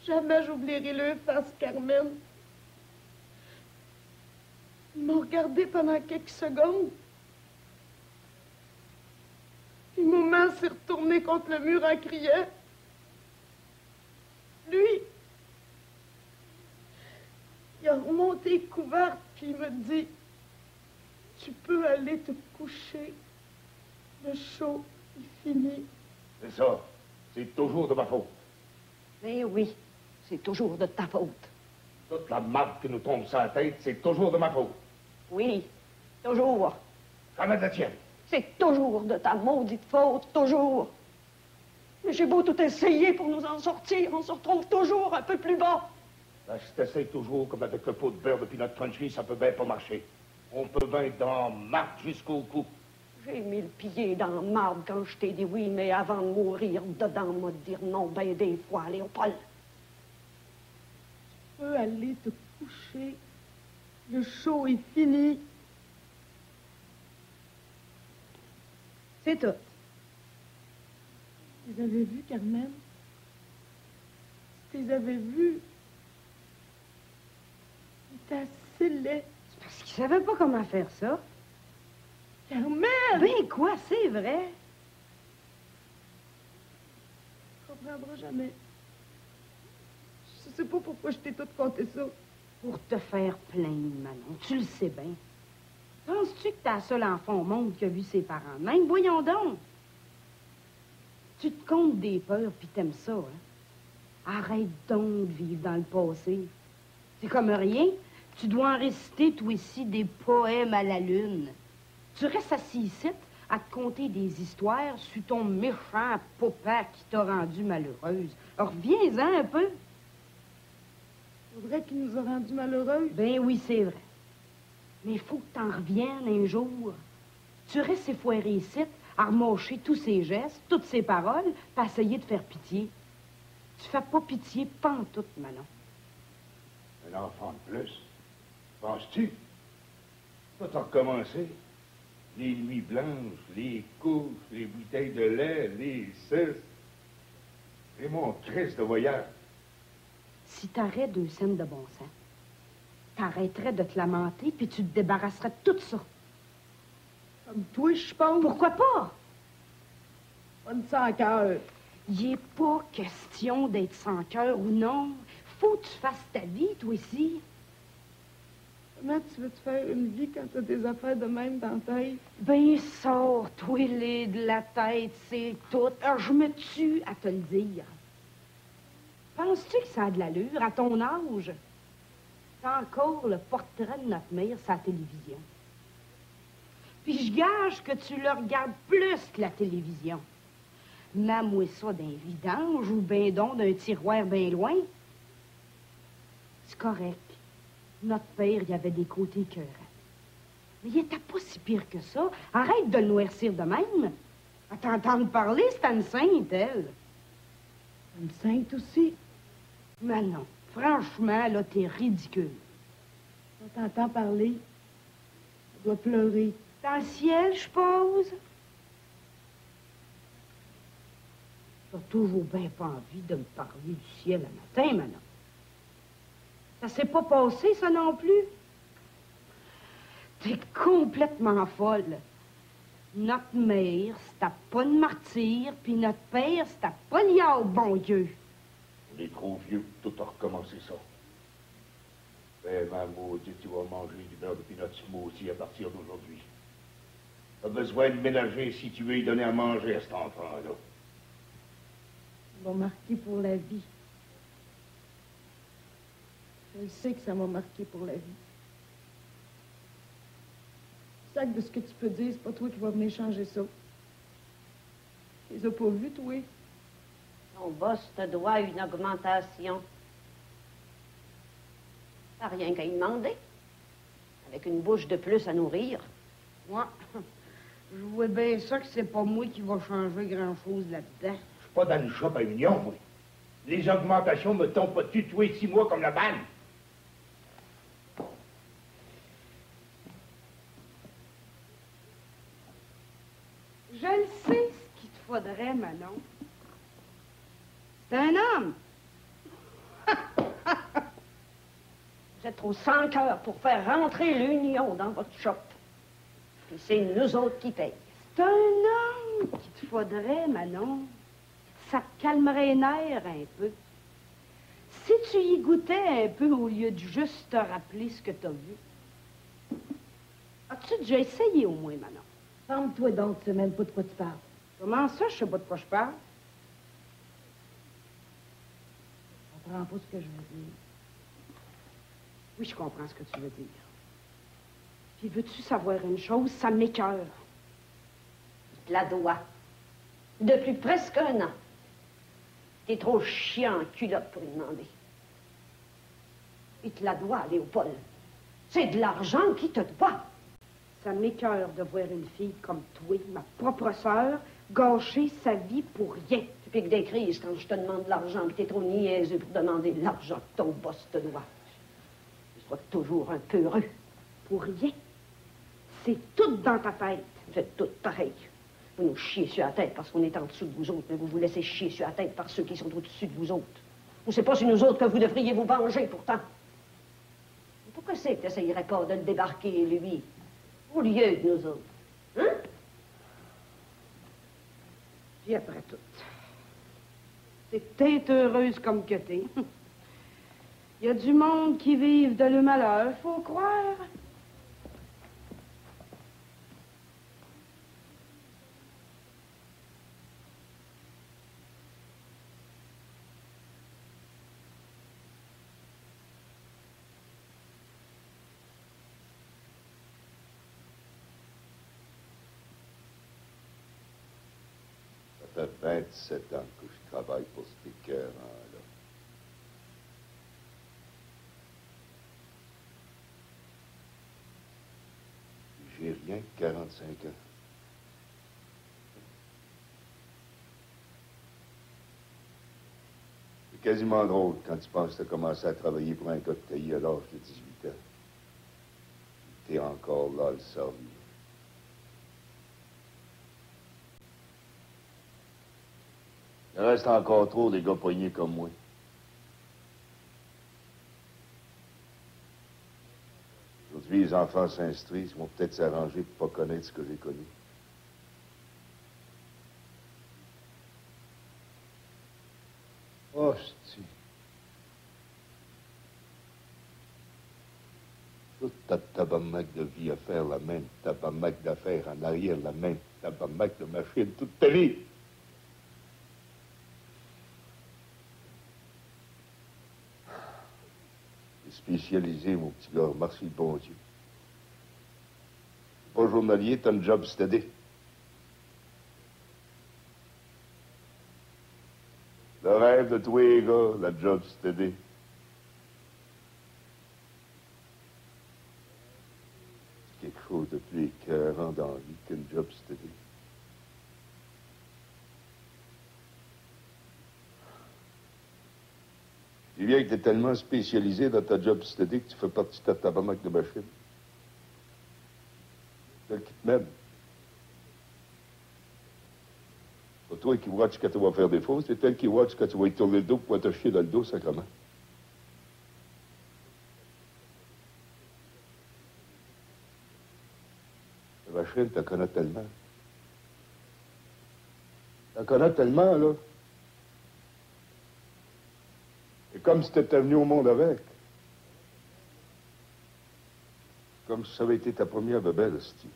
Jamais j'oublierai leur face, Carmen. Ils m'ont regardé pendant quelques secondes. Puis maman s'est retournée contre le mur en criant. Lui, il a remonté le couvert, puis il m'a dit, tu peux aller te coucher. Le show est fini. C'est ça. C'est toujours de ma faute. Mais oui, c'est toujours de ta faute. Toute la marque qui nous tombe sur la tête, c'est toujours de ma faute. Oui, toujours. Jamais de la tienne. C'est toujours de ta maudite faute, toujours. Mais j'ai beau tout essayer pour nous en sortir, on se retrouve toujours un peu plus bas. Ben, si t'essayes toujours comme avec le pot de beurre depuis notre crunchy, ça peut bien pas marcher. On peut bien être dans marque jusqu'au cou. J'ai mis le pied dans la marde quand je t'ai dit oui, mais avant de mourir, dedans, m'a dire non ben des fois, Léopold. Tu peux aller te coucher. Le show est fini. C'est tout. Tu les avais vus, Carmen? Si tu les avais vus, ils étaient assez laids. C'est parce qu'il savait pas comment faire ça. Carmen! Ben quoi, c'est vrai. Tu comprendras jamais. Je sais pas pourquoi je t'ai tout conté ça. Pour te faire plaindre, Manon. Tu le sais bien. Penses-tu que t'es la seule enfant au monde qui a vu ses parents de même? Voyons donc. Tu te comptes des peurs, puis t'aimes ça, hein? Arrête donc de vivre dans le passé. C'est comme rien. Tu dois en réciter, toi ici, des poèmes à la lune. Tu restes assis ici à te conter des histoires sur ton méchant papa qui t'a rendue malheureuse. Reviens-en un peu. C'est vrai qu'il nous a rendus malheureux. Ben oui, c'est vrai. Mais il faut que t'en reviennes un jour. Tu restes effoiré ici, à remocher tous ses gestes, toutes ses paroles, puis à essayer de faire pitié. Tu fais pas pitié pantoute, Manon. Un enfant de plus. Penses-tu? Toi, t'as recommencé. Les nuits blanches, les couches, les bouteilles de lait, les cesses. Et mon Christ de voyage. Si t'aurais 2 cents de bon sens, t'arrêterais de te lamenter, puis tu te débarrasserais de tout ça. Comme toi, je pense. Pourquoi pas? Pas de sang à cœur. Il est pas question d'être sans cœur ou non. Faut que tu fasses ta vie, toi aussi. Comment tu veux te faire une vie quand t'as des affaires de même dans ta tête? Ben, sors-toi les de la tête, c'est tout. Alors, je me tue à te le dire. Penses-tu que ça a de l'allure à ton âge? T'as encore le portrait de notre mère sur la télévision. Puis je gage que tu le regardes plus que la télévision. Mets-moi ça d'un vidange ou ben donc d'un tiroir bien loin. C'est correct. Notre père, il avait des côtés écœurants. Mais il était pas si pire que ça. Arrête de le noircir de même. À t'entendre parler, c'est une sainte, elle. Une sainte aussi. Mais non, franchement, là, t'es ridicule. Quand t'entends parler, tu dois pleurer. Dans le ciel, je suppose? T'as toujours bien pas envie de me parler du ciel à matin, Manon. Ça s'est pas passé, ça non plus? T'es complètement folle. Notre mère, c'était pas de martyr, puis notre père, c'était pas liard, bon Dieu. On est trop vieux pour tout recommencer ça. Ben, ma maudite, tu vas manger du beurre de pinot smoothie à partir d'aujourd'hui. T'as besoin de ménager si tu veux y donner à manger à cet enfant-là. Ça m'a marqué pour la vie. Je sais que ça m'a marqué pour la vie. Sac de ce que tu peux dire, c'est pas toi qui vas venir changer ça. Tu les as pas vus, toi? Ton boss te doit une augmentation. T'as rien qu'à y demander. Avec une bouche de plus à nourrir. Moi, je vois bien ça que c'est pas moi qui va changer grand-chose là-dedans. Je suis pas dans le shop à Union, moi. Les augmentations me tombent pas dessus tous les 6 mois comme la balle. Je le sais, ce qu'il te faudrait, Manon. C'est un homme. Vous êtes trop sans cœur pour faire rentrer l'union dans votre shop. Puis c'est nous autres qui payent. C'est un homme qu'il te faudrait, Manon. Ça te calmerait les nerfs un peu. Si tu y goûtais un peu au lieu de juste te rappeler ce que t'as vu. As-tu déjà essayé au moins, Manon? Ferme-toi donc, tu sais même pas de quoi tu parles. Comment ça, je sais pas de quoi je parle? Je comprends pas ce que je veux dire. Oui, je comprends ce que tu veux dire. Puis veux-tu savoir une chose? Ça m'écoeure. Je te la dois. Depuis presque un an. T'es trop chiant en culotte pour y demander. Il te la doit, Léopold. C'est de l'argent qui te doit. Ça m'écoeure de voir une fille comme toi, ma propre sœur, gâcher sa vie pour rien. Tu piques des crises quand je te demande de l'argent, puis t'es trop niaiseux pour demander de l'argent que ton boss te doit. Tu seras toujours un peu heureux. Pour rien. C'est tout dans ta tête. Vous êtes toutes pareilles. Vous nous chiez sur la tête parce qu'on est en dessous de vous autres, mais vous vous laissez chier sur la tête par ceux qui sont au-dessus de vous autres. Vous savez pas sur nous autres que vous devriez vous venger, pourtant. Mais pourquoi c'est que t'essayerais pas de le débarquer, lui, au lieu de nous autres? Hein? Puis après tout, t'es peut-être heureuse comme que t'es. Il y a du monde qui vivent de le malheur, faut croire. fait 27 ans que je travaille pour cet écœurant-là. J'ai rien que 45 ans. C'est quasiment drôle quand tu penses que tu as commencé à travailler pour un gars de taillis à l'âge de 18 ans. T'es encore là, le cerveau. Il reste encore trop des gars poignés comme moi. Aujourd'hui, les enfants s'instruisent, ils vont peut-être s'arranger pour pas connaître ce que j'ai connu. Hostie. Toute ta tabarnak de vie à faire la même tabarnak d'affaires en arrière, la même tabarnak de machine toute ta vie. Spécialisé, mon petit gars, merci le bon Dieu. Pas journalier, t'as un job steady. Le rêve de tous les gars, la job steady. C'est quelque chose de plus écœurant dans la vie qu'une job steady. Tu viens que t'es tellement spécialisé dans ta job steady que tu fais partie de ta tabarnak de machine. Celle qui te mène. Pas toi qui watch quand tu vas faire des fausses, c'est elle qui watch quand tu vas y tourner le dos pour te chier dans le dos, sacrément. La machine, t'en connais tellement. T'en connais tellement, là. Et comme si t'étais venu au monde avec. Comme si ça avait été ta première bébelle, hostie.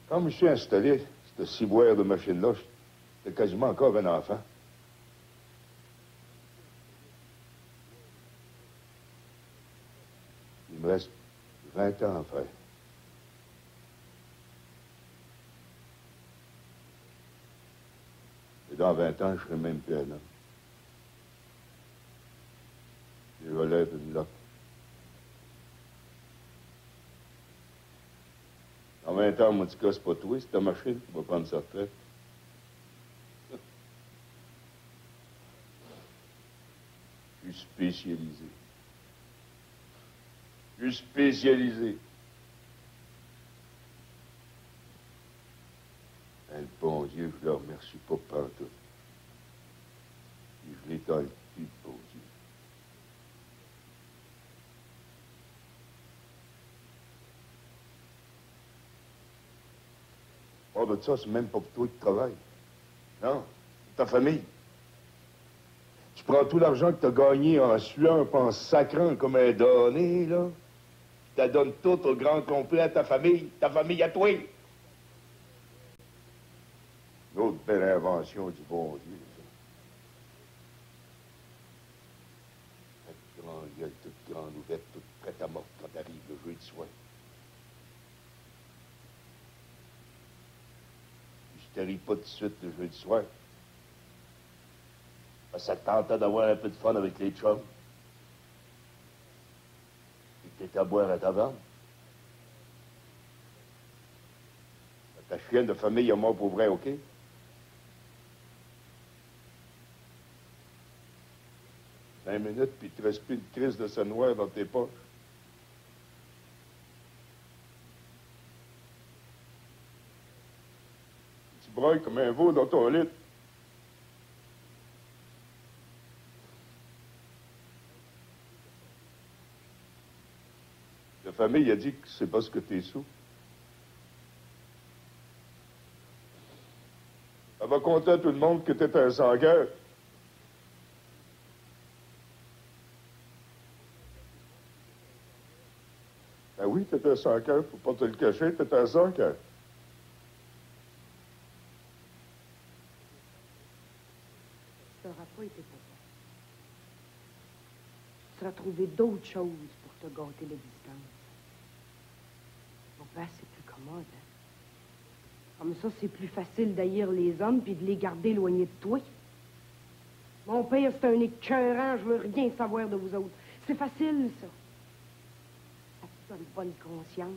Quand je me suis installé, cette ciboire de machine-là, j'étais quasiment encore un enfant. Il me reste 20 ans à faire. Et dans 20 ans, je serai même plus un homme. Je relève une loque. Dans 20 ans, mon petit gars, c'est pas toi, c'est ta machine qui va prendre sa retraite. Je suis spécialisé. Je suis spécialisé. Le bon Dieu, je le remercie pas partout. Et je l'ai dans le cul, le bon Dieu. Oh, de ça, c'est même pas pour toi qui travailles. Non, c'est ta famille. Tu prends tout l'argent que t'as gagné en suant, pas en sacrant comme un donné, là. Tu la donnes tout au grand complet à ta famille à toi. Une autre belle invention du bon Dieu, ça. Cette grande gueule, toute grande ouverte, toute prête à mort quand arrive le jeu de soin. Je t'arrive pas tout de suite le jeu de soir. Ça te tentait d'avoir un peu de fun avec les chums. Et que t'étais à boire à ta vente. Ta chienne de famille est mort pour vrai, OK? 5 minutes, puis il te reste plus une crise de sang noir dans tes poches. Tu broyes comme un veau dans ton lit. La famille a dit que c'est parce que t'es sous. Elle va compter à tout le monde que t'es un sangueur. Ben oui, t'es un sans-cœur, faut pas te le cacher, t'es un sans-cœur. Ça n'aura pas été pour ça. Tu seras trouvé d'autres choses pour te gâter l'existence. Papa, c'est plus commode, hein? Comme ça, c'est plus facile d'haïr les hommes puis de les garder éloignés de toi. Mon père, c'est un écœurant, je veux rien savoir de vous autres. C'est facile, ça. Ça te donne bonne conscience.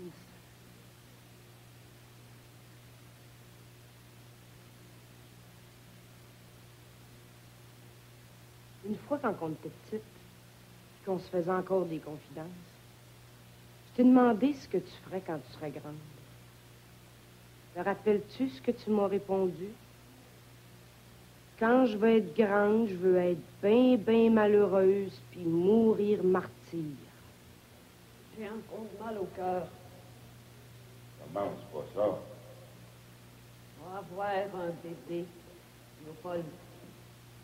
Une fois, quand on était petite, puis qu'on se faisait encore des confidences, je t'ai demandé ce que tu ferais quand tu serais grande. Te rappelles-tu ce que tu m'as répondu? Quand je vais être grande, je veux être bien, bien malheureuse, puis mourir martyre. J'ai encore mal au cœur. Commence pas ça. On va avoir un bébé, Léopold.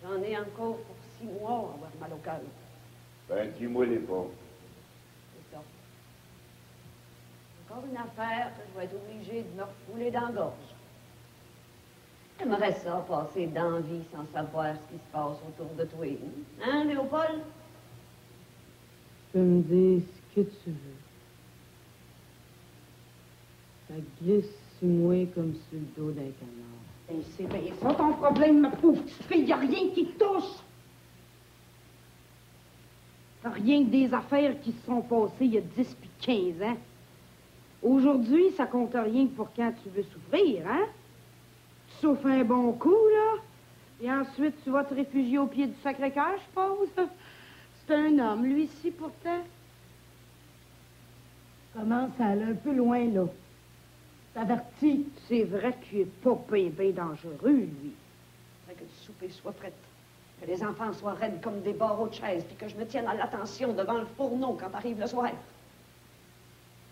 J'en ai encore pour 6 mois à avoir mal au cœur. Ben, dis-moi les pas. C'est ça. Encore une affaire que je vais être obligée de me refouler dans la gorge. J'aimerais ça, passer dans la vie sans savoir ce qui se passe autour de toi. Hein, Léopold? Tu peux me dire ce que tu veux. Ça glisse sur moi comme sur le dos d'un canard. Ben, c'est bien ça ton problème, ma pauvre petite fille. Y a rien qui te touche. T'as rien que des affaires qui se sont passées il y a 10 puis 15 ans. Aujourd'hui, ça compte rien que pour quand tu veux souffrir, hein? Tu souffres un bon coup, là, et ensuite tu vas te réfugier au pied du Sacré-Cœur, je suppose. C'est un homme, lui-ci, pourtant. Commence à aller un peu loin, là. T'avertis. C'est vrai qu'il est pas bien dangereux, lui. Faudrait que le souper soit prêt. Que les enfants soient raides comme des barreaux de chaise, puis que je me tienne à l'attention devant le fourneau quand arrive le soir.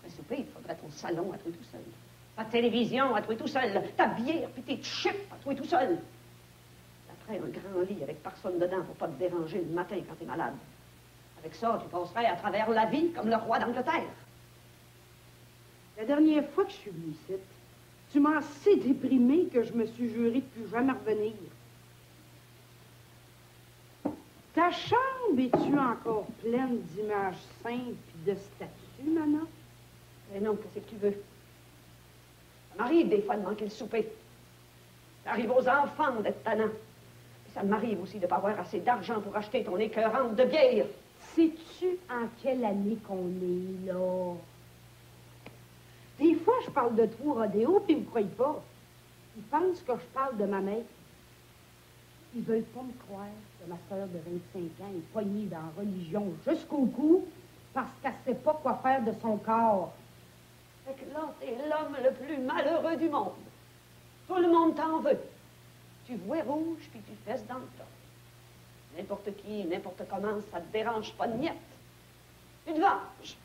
Le souper, il faudrait ton salon à toi tout seul. Ta télévision à toi tout seul. Ta bière, puis tes chips à toi tout seul. Après, un grand lit avec personne dedans pour pas te déranger le matin quand t'es malade. Avec ça, tu passerais à travers la vie comme le roi d'Angleterre. La dernière fois que je suis venue ici, tu m'as assez déprimée que je me suis juré de plus jamais revenir. Ta chambre est-tu encore pleine d'images saintes et de statues, Nana? Mais non, qu'est-ce que tu veux? Ça m'arrive des fois de manquer le souper. Ça arrive aux enfants d'être tannants. Et ça m'arrive aussi de ne pas avoir assez d'argent pour acheter ton écœurante de bière. Sais-tu en quelle année qu'on est, là? Des fois, je parle de toi au rodéo, puis ils me croient pas. Ils pensent que je parle de ma mère. Ils veulent pas me croire que ma sœur de 25 ans est poignée dans la religion jusqu'au cou parce qu'elle sait pas quoi faire de son corps. Fait que là, t'es l'homme le plus malheureux du monde. Tout le monde t'en veut. Tu vois rouge, puis tu fesses dans le tas. N'importe qui, n'importe comment, ça te dérange pas de niette. Tu te venges.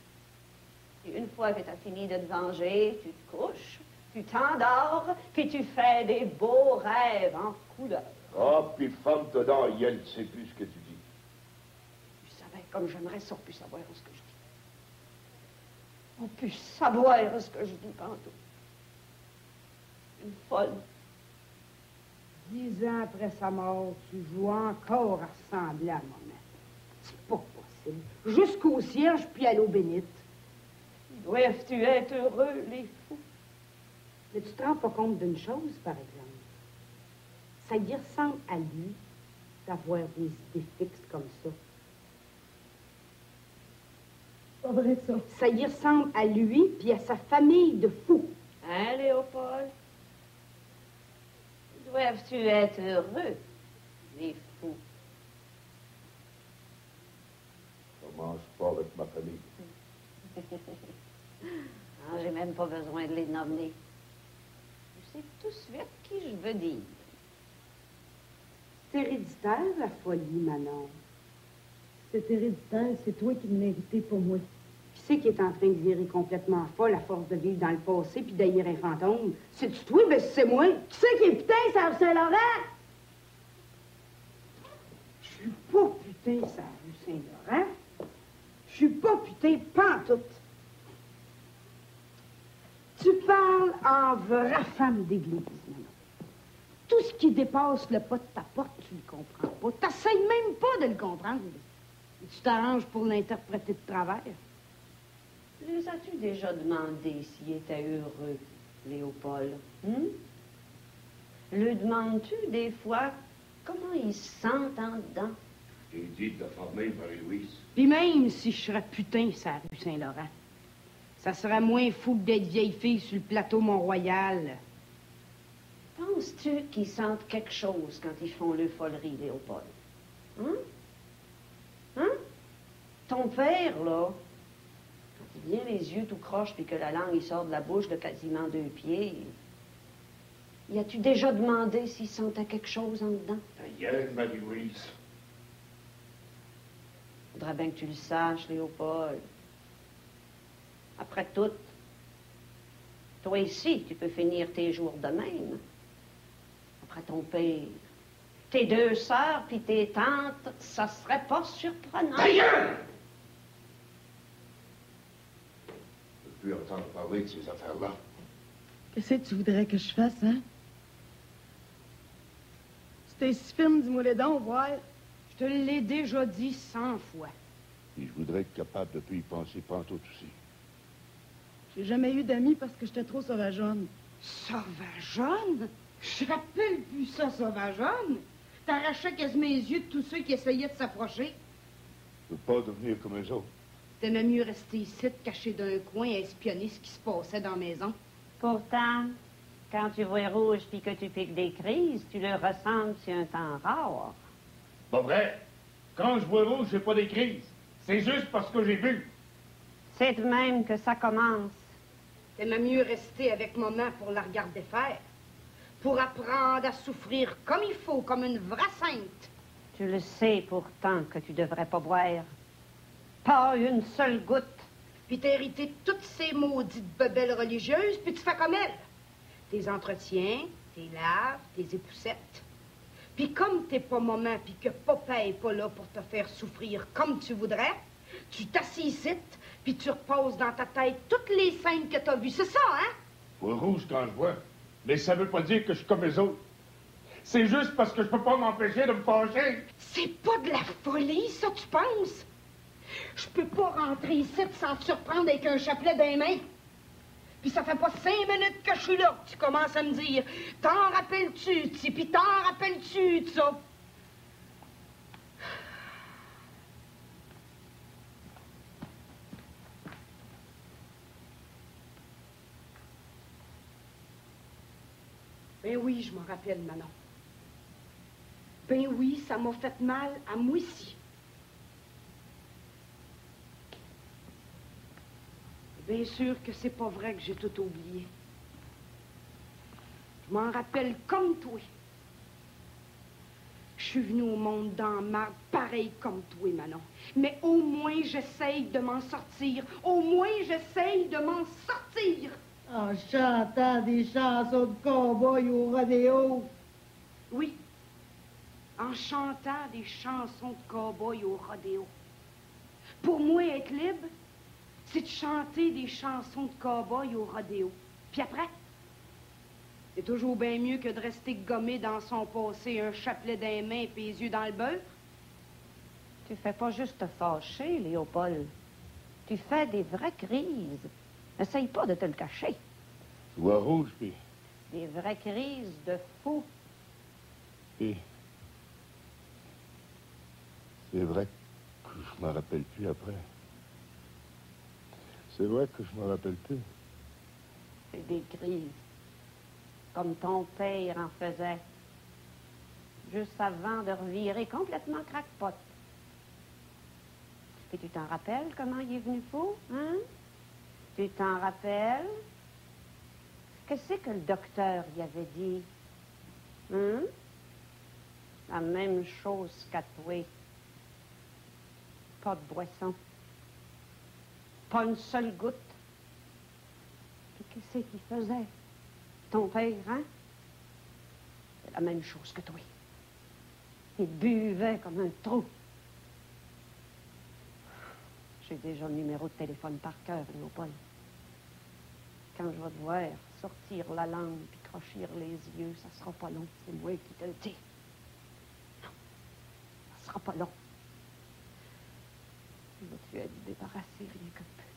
Et une fois que t'as fini de te venger, tu te couches, tu t'endors, puis tu fais des beaux rêves en couleur. Ah, puis femme-toi dans, Yann, tu sais plus ce que tu dis. Tu savais comme j'aimerais ça, plus savoir ce que je dis. On peut savoir ce que je dis tantôt. Une folle. 10 ans après sa mort, tu joues encore à ressembler à maman. C'est pas possible. Jusqu'au cierge puis à l'eau bénite. Doivent-tu être heureux, les fous? Mais tu te rends pas compte d'une chose, par exemple? Ça y ressemble à lui d'avoir des idées fixes comme ça. Pas vrai, ça. Ça y ressemble à lui puis à sa famille de fous. Hein, Léopold? Doivent-tu être heureux, les fous? Commence pas avec ma famille. Ah, j'ai même pas besoin de les nommer. Je sais tout de suite qui je veux dire. C'est héréditaire, la folie, Manon. C'est héréditaire, c'est toi qui me l'as pour moi. Qui c'est qui est en train de virer complètement folle à force de vivre dans le passé puis d'haïr un fantôme? C'est-tu toi? Ben c'est moi. Qui c'est qui est putain, ça rue Saint-Laurent? Je suis pas putain, ça rue Saint-Laurent. Je suis pas putain, pantoute. Tu parles en vraie femme d'église, Manon. Tout ce qui dépasse le pas de ta porte, tu le comprends pas. T'essayes même pas de le comprendre. Et tu t'arranges pour l'interpréter de travers. Les as-tu déjà demandé s'il était heureux, Léopold? Le demandes-tu des fois comment il se sent en dedans? J'ai dit de la former, Marie-Louise. Puis même si je serais putain sur la rue Saint-Laurent, ça serait moins fou que d'être vieille fille sur le plateau Mont-Royal. Penses-tu qu'ils sentent quelque chose quand ils font le folerie, Léopold? Hein? Ton père, là, quand il vient les yeux tout croches puis que la langue, il sort de la bouche de quasiment 2 pieds, y as-tu déjà demandé s'il sentait quelque chose en dedans? Ta gueule, Marie-Louise. Faudrait bien que tu le saches, Léopold. Après tout, toi ici, tu peux finir tes jours de même. Après ton père, tes 2 sœurs puis tes tantes, ça serait pas surprenant. Ta gueule! Je ne veux plus entendre parler de ces affaires-là. Qu'est-ce que tu voudrais que je fasse, hein? Si t'es si fine, dis-moi les dons, voir. Je te l'ai déjà dit 100 fois. Et je voudrais être capable de plus y penser pantoute aussi. J'ai jamais eu d'amis parce que j'étais trop sauvageonne. Sauvageonne? Je rappelle plus ça, sauvageonne. T'arrachais quasiment les yeux de tous ceux qui essayaient de s'approcher. Je veux pas devenir comme eux autres. T'aimais mieux rester ici, caché d'un coin, à espionner ce qui se passait dans la maison. Pourtant, quand tu vois rouge puis que tu piques des crises, tu le ressembles sur un temps rare. Pas vrai. Quand je vois rouge, j'ai pas des crises. C'est juste parce que j'ai bu. C'est de même que ça commence. T'aimais mieux rester avec maman pour la regarder faire. Pour apprendre à souffrir comme il faut, comme une vraie sainte. Tu le sais pourtant que tu devrais pas boire. Pas une seule goutte. Puis t'as hérité toutes ces maudites bebelles religieuses, puis tu fais comme elles. Tes entretiens, tes laves, tes époussettes. Puis comme t'es pas maman, puis que papa est pas là pour te faire souffrir comme tu voudrais, tu t'assis ici, puis tu reposes dans ta tête toutes les scènes que t'as vues. C'est ça, hein? Je vois rouge quand je vois. Mais ça veut pas dire que je suis comme les autres. C'est juste parce que je peux pas m'empêcher de me fâcher. C'est pas de la folie, ça, tu penses? Je peux pas rentrer ici sans te surprendre avec un chapelet dans les mains. Puis ça fait pas 5 minutes que je suis là que tu commences à me dire « T'en rappelles-tu, puis t'en rappelles-tu de ça? » Ben oui, je m'en rappelle, Manon. Ben oui, ça m'a fait mal à moi aussi. Bien sûr que c'est pas vrai que j'ai tout oublié. Je m'en rappelle comme toi. Je suis venue au monde dans la marde, pareil comme toi, Manon. Mais au moins, j'essaye de m'en sortir. Au moins, j'essaye de m'en sortir. En chantant des chansons de cow-boy au rodéo. Oui, en chantant des chansons de cow-boy au rodéo. Pour moi, être libre, c'est de chanter des chansons de cow-boy au rodéo. Puis après, c'est toujours bien mieux que de rester gommé dans son passé, un chapelet dans les mains et les yeux dans le beurre. Tu fais pas juste te fâcher, Léopold. Tu fais des vraies crises. Essaye pas de te le cacher. Je vois rouge, puis... Des vraies crises de fou. Et... c'est vrai que je m'en rappelle plus après. C'est vrai que je m'en rappelle plus. C'est des crises. Comme ton père en faisait. Juste avant de revirer complètement crackpot. Et tu t'en rappelles comment il est venu fou, hein? Tu t'en rappelles? Qu'est-ce que le docteur y avait dit? Hein? La même chose qu'à toi. Pas de boisson. Pas une seule goutte. Puis qu'est-ce qu'il faisait? Ton père, hein? C'est la même chose que toi. Il buvait comme un trou. J'ai déjà le numéro de téléphone par cœur, Léopold. Quand je vais te voir sortir la langue puis crochir les yeux, ça sera pas long. C'est moi qui te le dis. Non, ça sera pas long. Vas-tu être débarrassé rien qu'un peu?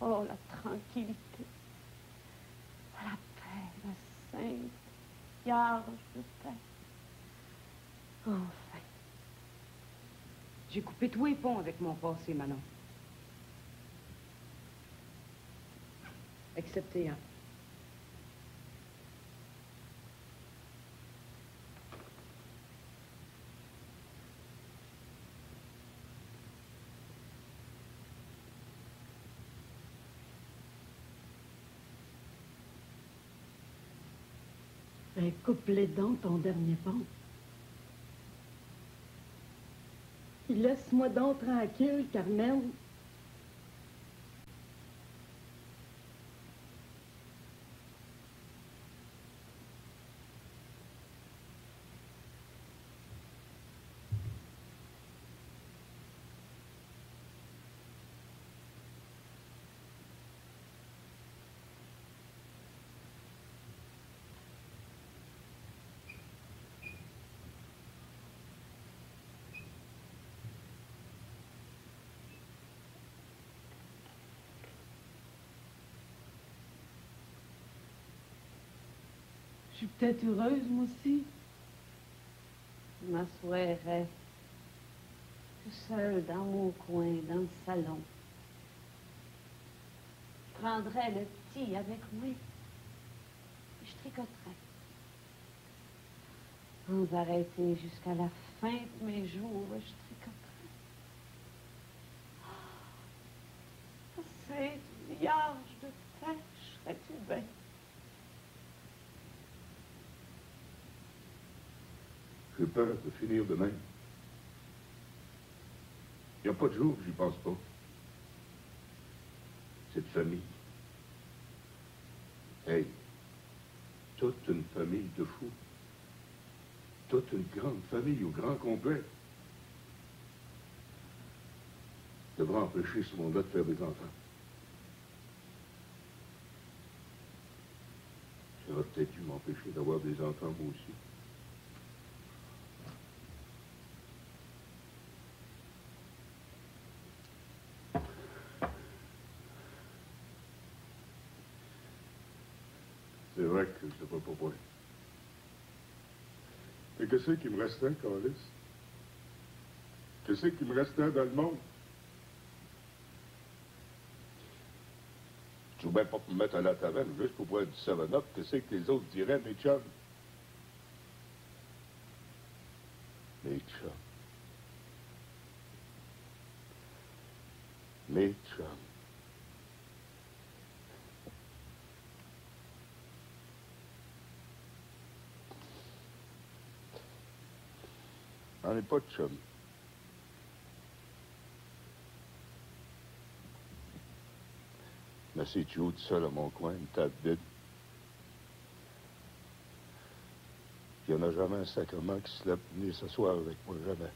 Oh, la tranquillité, la paix, la sainte vierge de paix. Enfin. J'ai coupé tous les ponts avec mon passé, Manon. Excepté un. Ben, coupe les dents, ton dernier pont. Puis laisse-moi donc tranquille, Carmen. Je suis peut-être heureuse, moi aussi. Je m'assoirais tout seul dans mon coin, dans le salon. Je prendrais le petit avec moi et je tricoterais. Sans arrêter jusqu'à la fin de mes jours, je tricoterais. Oh, c'est vierge de pêche, serais-tu bien? J'ai peur de finir demain. Il n'y a pas de jour que j'y pense pas. Cette famille. Hey, toute une famille de fous. Toute une grande famille au grand complet. Devrait empêcher ce monde-là de faire des enfants. J'aurais peut-être dû m'empêcher d'avoir des enfants moi aussi. C'est vrai que je sais pas pourquoi. Mais qu'est-ce qui me restait, Carlis? Qu'est-ce qui me restait dans le monde? Je ne veux même pas me mettre à la taverne juste pour boire du 7-Up. Qu'est-ce que les autres diraient, mes chums? Mes chums. Mes chums. On n'est pas de chum. Mais c'est tout seul à mon coin, une table vide. Il n'y en a jamais un sacrement qui se lève venir s'asseoir avec moi, jamais.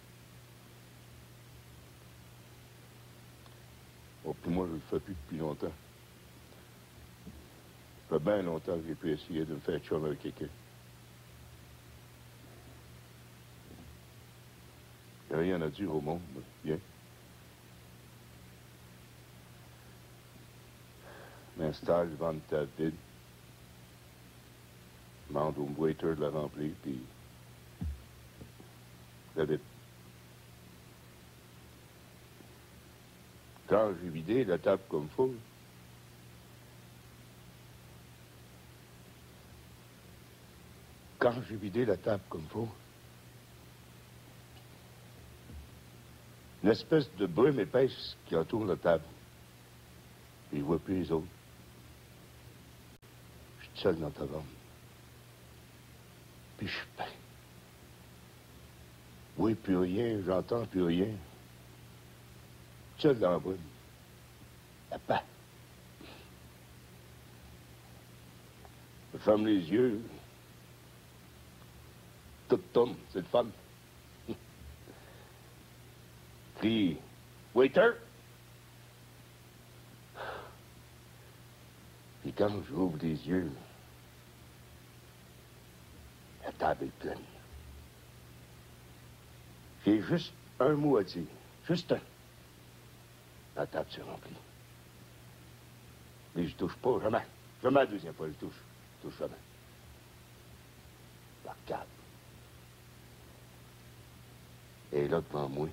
Oh, puis moi, je le fais plus depuis longtemps. Ça fait bien longtemps que j'ai pu essayer de me faire chum avec quelqu'un. Il n'y a rien à dire au monde, bien. M'installe devant une table vide. Demande au waiter de la remplir, puis la vide. Quand j'ai vidé la table comme faut, une espèce de brume épaisse qui entoure la table. Je ne vois plus les autres. Je suis seul dans ta taverne. Puis je suis peint. Oui, plus rien, j'entends plus rien. Seul dans la brume. La paix. Je ferme les yeux. Tout tourne, c'est le fun. Crie, waiter! Puis quand j'ouvre les yeux, la table est pleine. J'ai juste un mot à dire. Juste un. La table s'est remplie. Mais je touche pas, jamais. Jamais la deuxième fois, je touche. Je touche jamais. La carte. Et là, devant moi,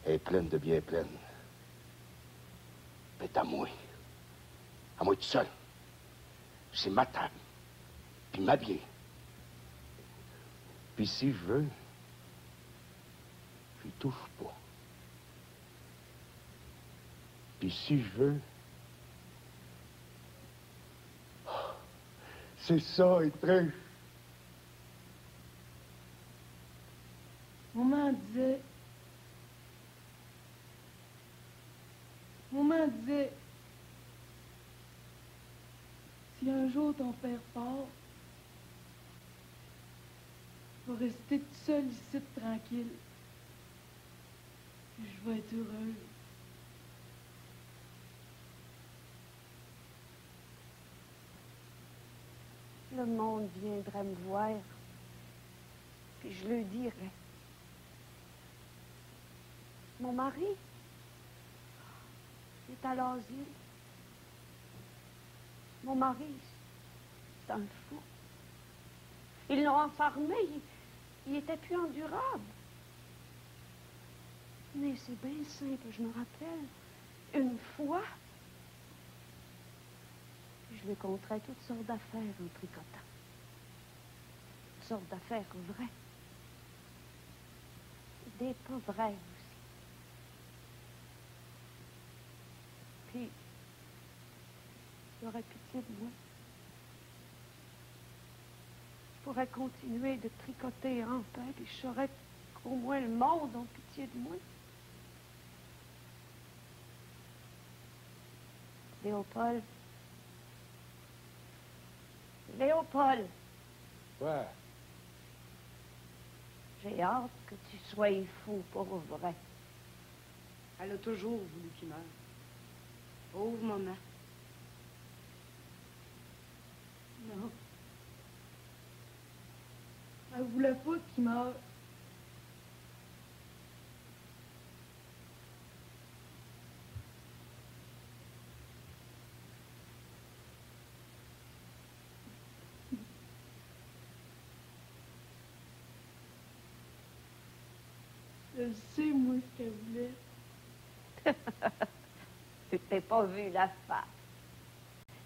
elle est pleine de bien pleine. Mais à moi. À moi tout seul. C'est ma table. Puis ma bière. Puis si je veux, je touche pas. Puis si je veux, c'est ça, étrange. Maman disait, si un jour ton père part, je vais rester toute seule ici, tranquille. Puis je vais être heureuse. Le monde viendrait me voir, puis je le dirais. Mon mari est à l'asile. Mon mari, c'est un fou. Ils l'ont enfermé, il était plus endurable. Mais c'est bien simple, je me rappelle. Une fois, je lui conterais toutes sortes d'affaires en tricotant. Toutes sortes d'affaires vraies. Des pas vraies aussi. Puis, il aurait pitié de moi. Je pourrais continuer de tricoter en paix, puis je saurais qu'au moins le monde a pitié de moi. Léopold. Léopold. Ouais. J'ai hâte que tu sois fou pour vrai. Elle a toujours voulu qu'il meure. Pauvre maman. Non. Elle voulait pas qu'il meure. Je sais, moi, ce qu'elle voulait. Tu t'es pas vu la face.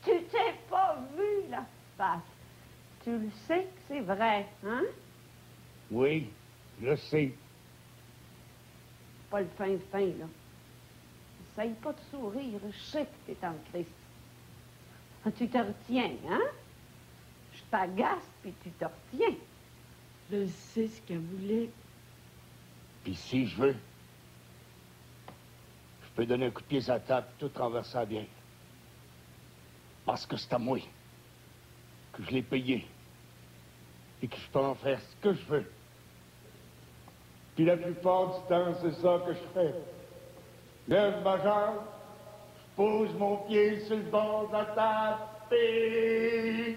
Tu t'es pas vu la face. Tu le sais que c'est vrai, hein? Oui, je le sais. Pas le fin, là. Essaye pas de sourire, je sais que t'es en Christ. Ah, tu te retiens, hein? Je t'agace, puis tu te retiens. Je sais ce qu'elle voulait. Puis si je veux, je peux donner un coup de pied à la table, tout renverser bien. Parce que c'est à moi que je l'ai payé et que je peux en faire ce que je veux. Puis la plupart du temps, c'est ça que je fais. Lève ma jambe, je pose mon pied sur le bord de la table, et...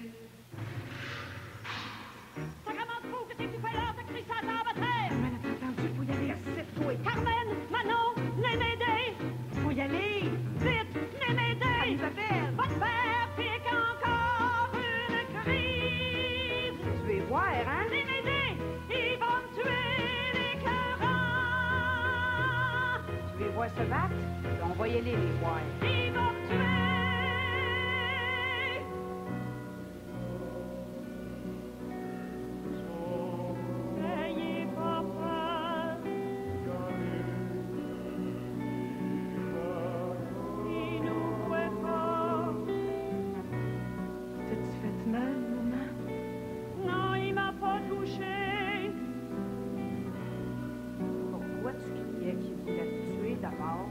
Carmen, Manon, Nénédé, faut y aller, vite, Nénédé, votre père pique encore une crise. Tu veux voir, hein? Nénédé, ils vont me tuer les cœurs. Tu veux voir se battre? On va y aller les voir. Ils vont me tuer. N'ayez pas peur. Il nous voit pas. T'as-tu fait mal, maman? Non, il m'a pas touché. Pourquoi tu criais qu'il voulait te tuer d'abord?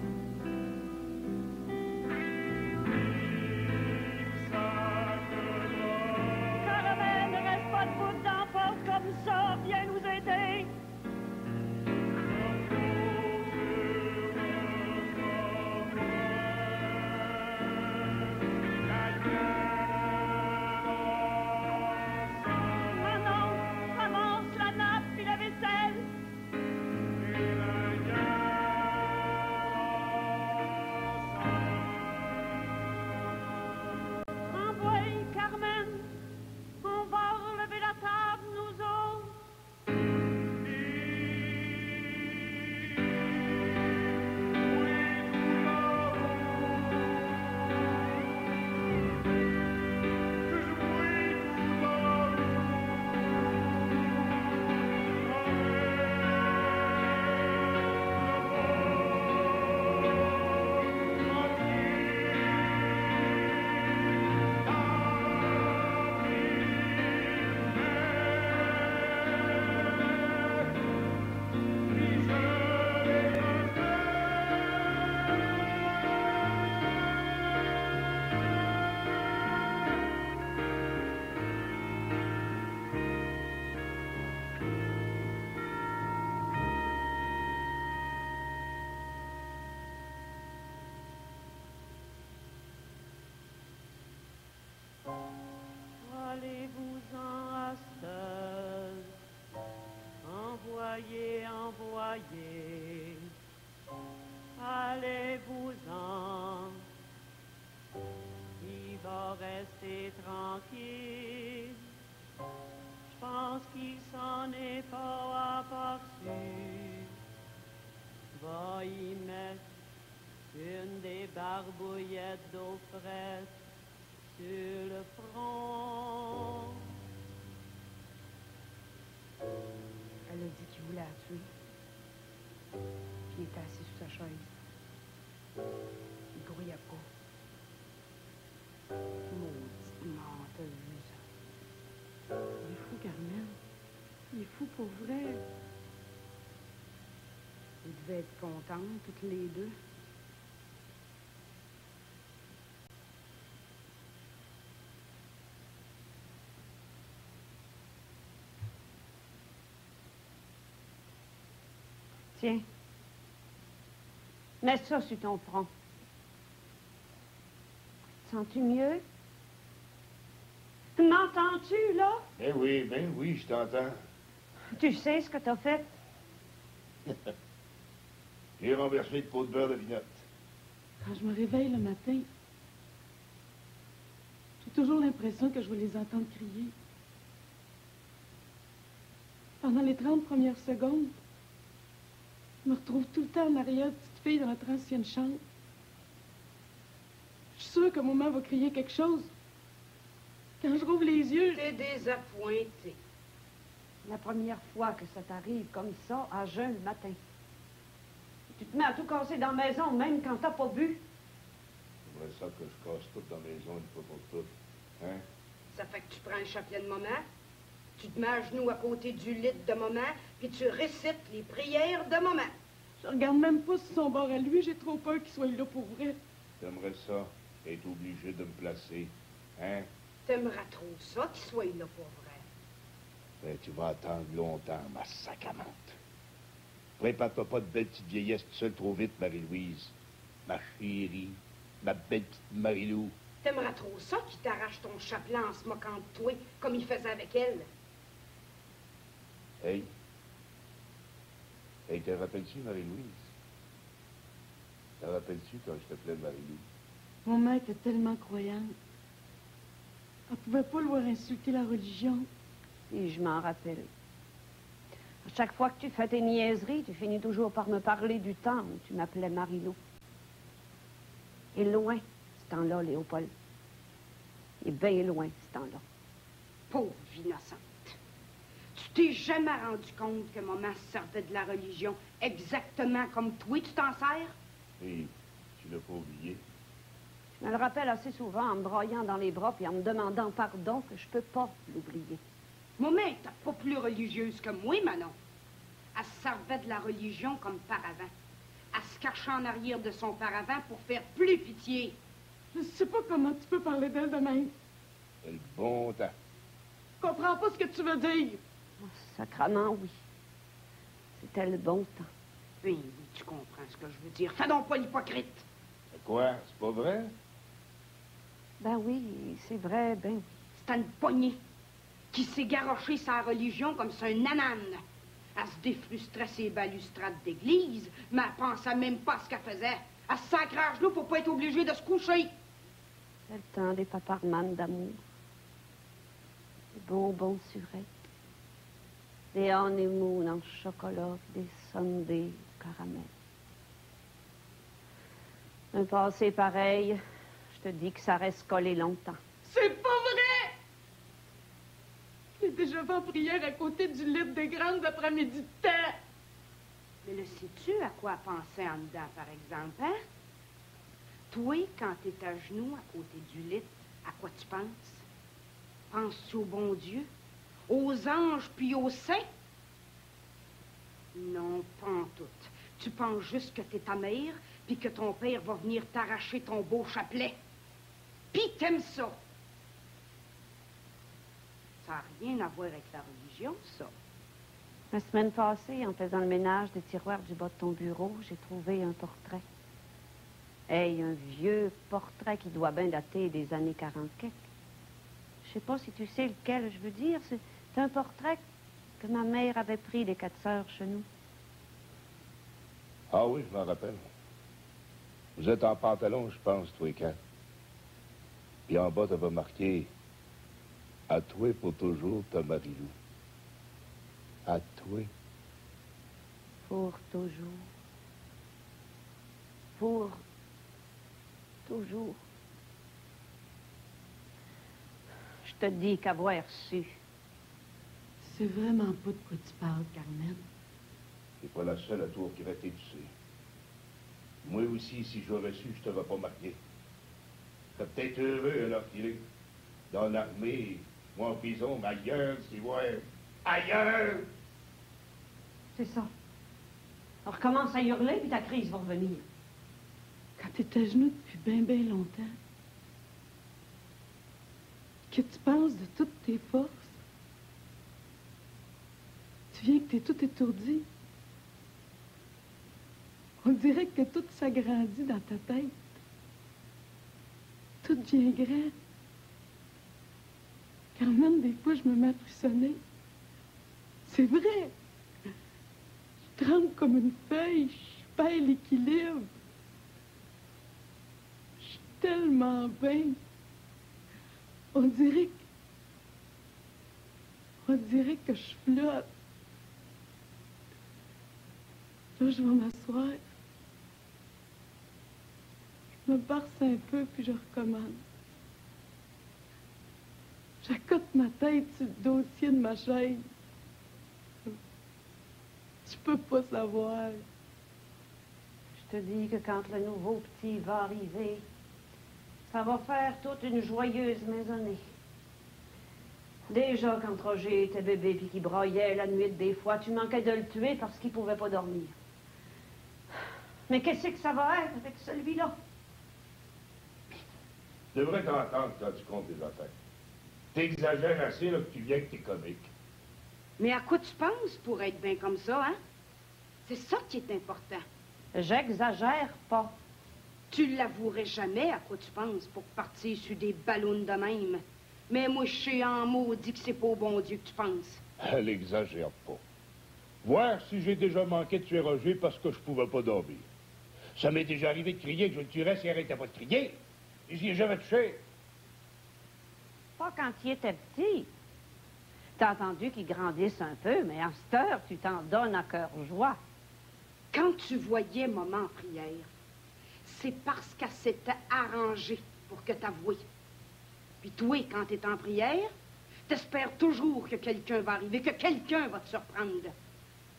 Allez-vous-en à seul, envoyez, envoyez, allez-vous-en, il va rester tranquille, je pense qu'il s'en est pas aperçu, va y mettre une des barbouillettes d'eau fraîche sur le front. Elle a dit qu'il voulait la tuer. Puis il était assis sous sa chaise. Il grouillait pas. Maudite menteuse. Il est fou, Carmen. Il est fou pour vrai. Ils devaient être contents, toutes les deux. Tiens. Mets ça sur ton front. Sens-tu mieux? M'entends-tu, là? Ben oui, je t'entends. Tu sais ce que t'as fait? J'ai renversé le pot de beurre de vinotte. Quand je me réveille le matin, j'ai toujours l'impression que je vais les entendre crier. Pendant les 30 premières secondes, je me retrouve tout le temps en arrière de petite fille dans notre ancienne chambre. Je suis sûre que maman va crier quelque chose. Quand je rouvre les yeux, T'es désappointé. La première fois que ça t'arrive comme ça, à jeun le matin. Tu te mets à tout casser dans la maison, même quand t'as pas bu. J'aimerais ça que je casse tout dans la maison une fois pour toutes. Hein? Ça fait que tu prends le chapelet de maman, tu te mets à genoux à côté du lit de maman, puis tu récites les prières de maman. je regarde même pas sur son bord à lui. J'ai trop peur qu'il soit là pour vrai. T'aimerais ça, être obligé de me placer. Hein? T'aimeras trop ça qu'il soit là pour vrai. Ben, tu vas attendre longtemps, ma sacamante. Prépare-toi pas de belle petite vieillesse toute seule trop vite, Marie-Louise. Ma chérie, ma belle petite Marie-Lou. T'aimeras trop ça qu'il t'arrache ton chapelet en se moquant de toi, comme il faisait avec elle. Hey. Hey, te rappelles-tu, Marie-Louise? Te rappelles-tu quand je t'appelais Marie-Lou? Maman était tellement croyante. Elle pouvait pas le voir insulter la religion. Et je m'en rappelle. À chaque fois que tu fais tes niaiseries, tu finis toujours par me parler du temps où tu m'appelais Marie-Lou. Et loin, ce temps-là, Léopold. Et bien loin, ce temps-là. Pauvre innocente. Tu t'es jamais rendu compte que maman se servait de la religion exactement comme toi, tu t'en sers? Et tu l'as pas oublié? Je me le rappelle assez souvent en me broyant dans les bras puis en me demandant pardon que je peux pas l'oublier. Maman était pas plus religieuse que moi, Manon. Elle se servait de la religion comme paravent. Elle se cachait en arrière de son paravent pour faire plus pitié. Je sais pas comment tu peux parler d'elle de même. C'est le bon temps. Je comprends pas ce que tu veux dire. Oh, sacrement, oui. C'était le bon temps. Oui, oui, tu comprends ce que je veux dire. Fais donc pas l'hypocrite. Quoi? C'est pas vrai? Ben oui, c'est vrai, ben oui. C'était une poignée qui s'est garochée sa religion comme c'est un anane. Elle se défrustrait ses balustrades d'église, mais elle pensait même pas à ce qu'elle faisait. Elle se sacrait à genoux pour pas être obligée de se coucher. C'est le temps des paparmanes d'amour. Des bonbons surettes. Des honeymoon en chocolat, des sundaes au caramel. Un passé pareil, je te dis que ça reste collé longtemps. C'est pas vrai! Je l'ai déjà fait en prière à côté du lit des grandes après-midi de temps. Mais le sais-tu à quoi penser en dedans, par exemple, hein? Toi, quand t'es à genoux à côté du lit, à quoi tu penses? Penses-tu au bon Dieu? Aux anges puis aux saints? Non, pas en tout. Tu penses juste que t'es ta mère, puis que ton père va venir t'arracher ton beau chapelet. Puis t'aimes ça. Ça n'a rien à voir avec la religion, ça. La semaine passée, en faisant le ménage des tiroirs du bas de ton bureau, j'ai trouvé un portrait. Hey, un vieux portrait qui doit bien dater des années 40 quelques. Je sais pas si tu sais lequel je veux dire. C'est un portrait que ma mère avait pris des 4 sœurs chez nous. Ah oui, je m'en rappelle. Vous êtes en pantalon, je pense, tous les 4. Puis en bas, t'avais marqué « À toi pour toujours, ta Marie-Lou. » À toi. Pour toujours. Pour toujours. Je te dis qu'avoir su. C'est vraiment pas de quoi tu parles, Carmen. T'es pas la seule à tout regretter, tu sais. Moi aussi, si j'aurais su, je t'aurais pas marié. T'es peut-être heureux alors qu'il est dans l'armée, moi en prison, mais ailleurs, c'est vrai. Ailleurs! C'est ça. On recommence à hurler, puis ta crise va revenir. Quand t'es à genoux depuis bien longtemps, que tu penses de toutes tes forces, tu viens que t'es tout étourdi. On dirait que tout s'agrandit dans ta tête. Tout devient grand. Carmen, des fois, je me mets à frissonner. C'est vrai. Je tremble comme une feuille, je perds l'équilibre. Je suis tellement bien. On dirait que je flotte. Là, je vais m'asseoir. Je me barce un peu, puis je recommence. J'accote ma tête sur le dossier de ma chaise. Tu peux pas savoir. Je te dis que quand le nouveau petit va arriver, ça va faire toute une joyeuse maisonnée. Déjà, quand Roger était bébé puis qu'il broyait la nuit des fois, tu manquais de le tuer parce qu'il pouvait pas dormir. Mais qu'est-ce que ça va être avec celui-là? Je devrais t'entendre quand tu comptes des affaires. T'exagères assez, là, que tu viens que t'es comique. Mais à quoi tu penses pour être bien comme ça, hein? C'est ça qui est important. J'exagère pas. Tu l'avouerais jamais à quoi tu penses pour partir sur des ballons de même. Mais moi, je sais en maudit que c'est pas au bon Dieu que tu penses. Elle exagère pas. Voir si j'ai déjà manqué de tuer Roger parce que je pouvais pas dormir. Ça m'est déjà arrivé de crier que je le tuerais s'il arrêtait pas de crier. Et j'y ai jamais touché. Pas quand il était petit. T'as entendu qu'il grandisse un peu, mais à cette heure, tu t'en donnes à cœur joie. Quand tu voyais maman en prière, c'est parce qu'elle s'était arrangée pour que t'avoues. Puis toi, quand t'es en prière, t'espères toujours que quelqu'un va arriver, que quelqu'un va te surprendre.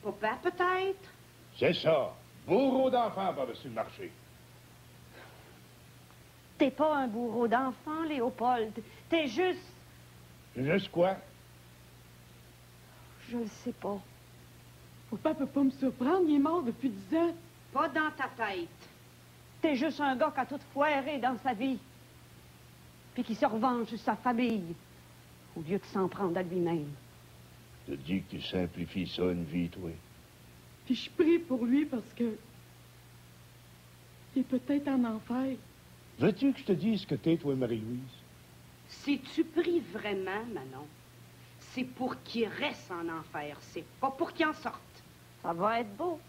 Papa, peut-être? C'est ça. Bourreau d'enfants par-dessus le marché. T'es pas un bourreau d'enfant, Léopold. T'es juste... Juste quoi? Je le sais pas. Papa peut pas me surprendre, il est mort depuis 10 ans. Pas dans ta tête. T'es juste un gars qui a tout foiré dans sa vie. Puis qui se revanche sur sa famille, au lieu de s'en prendre à lui-même. Je te dis que tu simplifies ça une vie, toi. Puis je prie pour lui parce que... il est peut-être en enfer. Veux-tu que je te dise ce que t'es, toi, Marie-Louise? Si tu pries vraiment, Manon, c'est pour qu'il reste en enfer. C'est pas pour qu'il en sorte. Ça va être beau.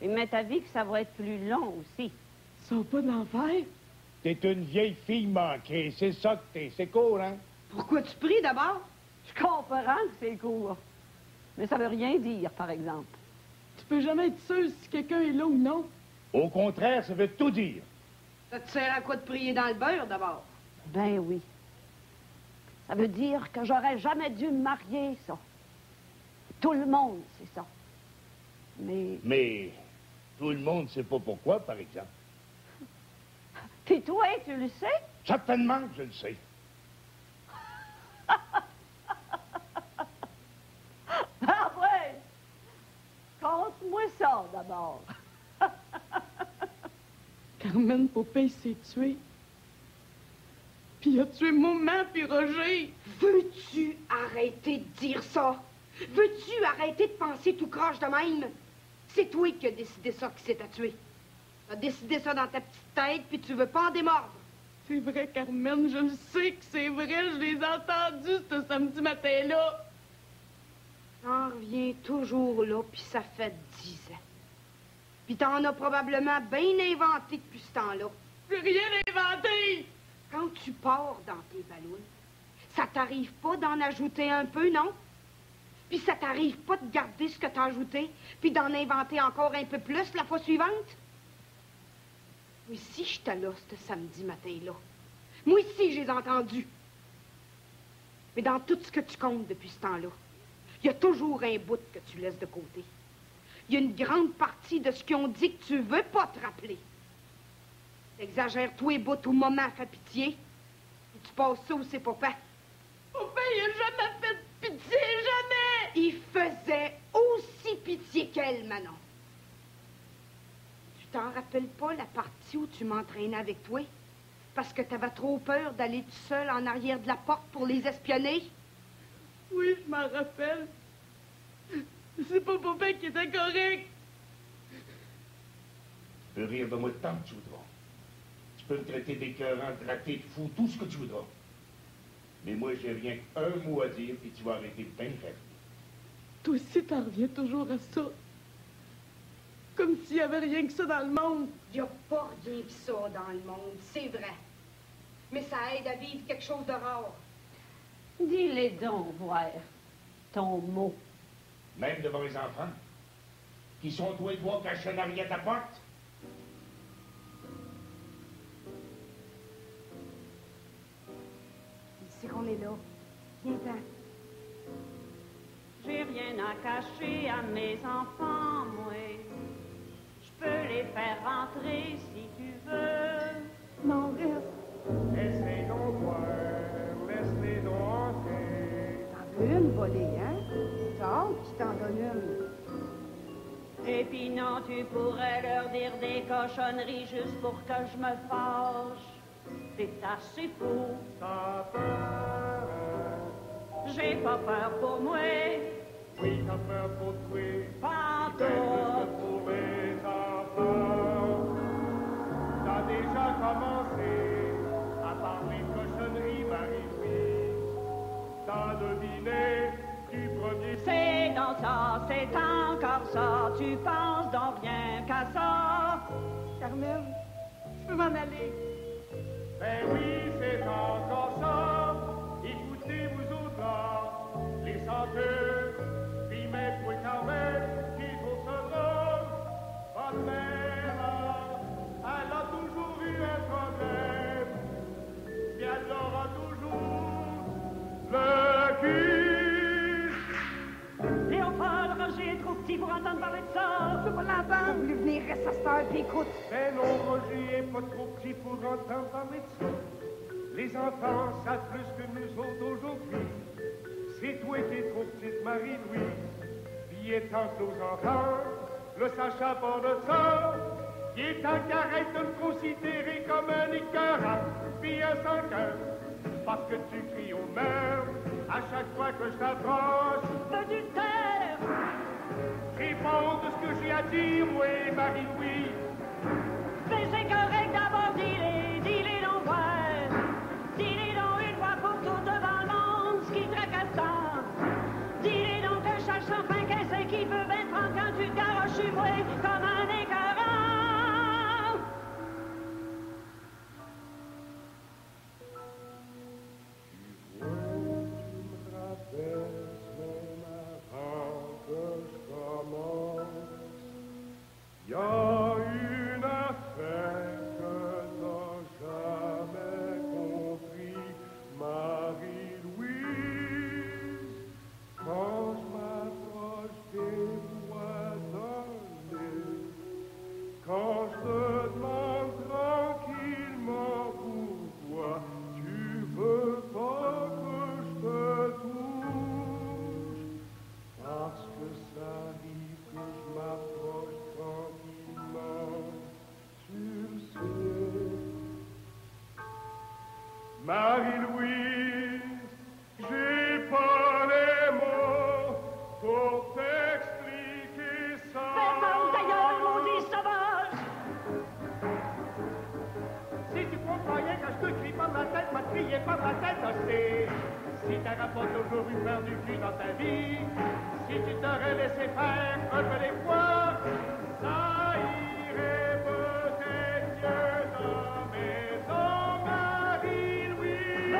Et mets ta vie que ça va être plus long aussi. Ils sont pas d'enfer. T'es une vieille fille manquée, c'est ça que t'es. C'est court, hein? Pourquoi tu pries d'abord? Je comprends que c'est court. Mais ça veut rien dire, par exemple. Tu peux jamais être sûr si quelqu'un est là ou non. Au contraire, ça veut tout dire. Ça te sert à quoi de prier dans le beurre d'abord? Ben oui. Ça veut dire que j'aurais jamais dû me marier, ça. Tout le monde sait ça. Mais tout le monde sait pas pourquoi, par exemple. Puis toi, tu le sais? Certainement que je le sais. Ah ouais! Conte-moi ça, d'abord. Carmen Popin s'est tué. Puis il a tué maman puis Roger. Veux-tu arrêter de dire ça? Veux-tu arrêter de penser tout croche de même? C'est toi qui as décidé ça qui s'est tué. T'as décidé ça dans ta petite tête, puis tu veux pas en démordre. C'est vrai, Carmen, je le sais que c'est vrai. Je les ai entendus ce samedi matin-là. T'en reviens toujours là, puis ça fait 10 ans. Puis t'en as probablement bien inventé depuis ce temps-là. J'ai rien inventé. Quand tu pars dans tes ballons, ça t'arrive pas d'en ajouter un peu, non? Puis ça t'arrive pas de garder ce que t'as ajouté, puis d'en inventer encore un peu plus la fois suivante? Moi aussi, j'étais là ce samedi matin-là. Moi aussi, j'ai entendu. Mais dans tout ce que tu comptes depuis ce temps-là, il y a toujours un bout que tu laisses de côté. Il y a une grande partie de ce qu'ils ont dit que tu veux pas te rappeler. T'exagères tous les bouts où maman fait pitié, et tu passes ça où c'est papa. Papa, il a jamais fait pitié, jamais! Il faisait aussi pitié qu'elle, Manon. Tu t'en rappelles pas la partie où tu m'entraînais avec toi? Parce que t'avais trop peur d'aller tout seul en arrière de la porte pour les espionner? Oui, je m'en rappelle. C'est pas papa qui était correct. Tu peux rire de moi tant que tu voudras. Tu peux me traiter d'écœurant, de raté, de fou, tout ce que tu voudras. Mais moi, j'ai rien qu'un mot à dire, et tu vas arrêter bien vite. Toi aussi, t'en reviens toujours à ça. Comme s'il y avait rien que ça dans le monde. Il n'y a pas rien que ça dans le monde, c'est vrai. Mais ça aide à vivre quelque chose de rare. Dis-les donc, voir ton mot. Même devant les enfants, qui sont toi et toi cachés en arrière de ta porte. Il sait qu'on est là. Viens-t'en. J'ai rien à cacher à mes enfants, moi. Je peux les faire rentrer si tu veux. Non, reste. Laisse-les donc voir, laisse-les donc entrer. T'en veux une volée, hein? T'as hâte qu'il t'en donne une. Et puis non, tu pourrais leur dire des cochonneries juste pour que je me fâche. C'est assez fou. T'as peur, J'ai pas peur pour moi. oui, t'as peur pour toi. Pas Fais juste toi. pour les enfants. T'as déjà commencé à parler cochonnerie, Marie-Louise. T'as deviné du premier. C'est dans ça, c'est encore ça. Tu penses donc rien qu'à ça. Carmen, je peux m'en aller. Ben oui, c'est encore ça. Écoutez, vous autres là, les senteurs, puis même toi quand même, qui trouve ça drôle. Votre mère, elle a toujours eu un problème, puis elle aura toujours le cul. Léopold Roger est trop petit pour entendre parler de ça. Je peux pas l'entendre. Lui venir reste à cette heure, puis écoute. Ben non, Roger est pas trop petit pour entendre parler de ça. Les enfants savent plus que nous autres aujourd'hui. C'est toi qui es trop petite, Marie-Louise. Puis il est temps que nos enfants le sachent à part de ça. Il est temps qu'arrête de me considérer comme un écœurant, puis un sans cœur. Parce que tu cries au meurtre à chaque fois que je t'approche. Veux-tu te taire? Réponds de ce que j'ai à dire, moi, Marie-Louise. Mais c'est correct d'abord, dis-les donc voir. Dis-les donc une fois pour toutes devant le monde, ce qui tracasse tant. Dis-les donc que chaque enfin qu'est ce qui peut bien prendre quand tu te garoches sur moi comme un écœurant. Tu me rappelles même avant que je commence. Y a une affaire que t'as jamais compris, Marie-Louise. Quand je m'approche des doigts dans le nez, quand je te demande tranquillement pourquoi tu veux pas que je te touche, parce que ça arrive que je m'approche tranquillement, tu le sais. Marie-Louise, j'ai pas les mots pour t'expliquer ça. Ferme ta gueule, maudit sauvage! Si tu comprends rien quand je te n'oubliez pas ta tête ossée. Si t'auras pas toujours eu peur du cul dans ta vie, si tu t'aurais laissé faire un peu les fois, ça irait peut-être mieux dans maison, Marie-Louise.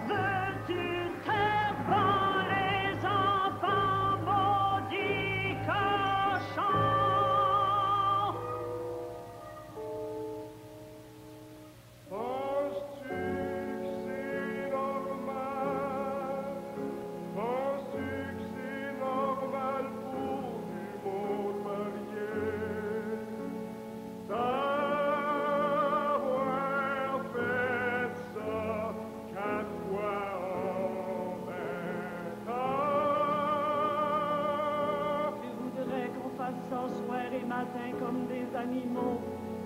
Veux-tu taire dans les enfants maudits cochons? Penses-tu que c'est normal? Penses-tu que c'est normal pour du monde marié d'avoir fait ça 4 fois en 20 ans? Tu voudrais qu'on fasse ça soir et matin comme des animaux.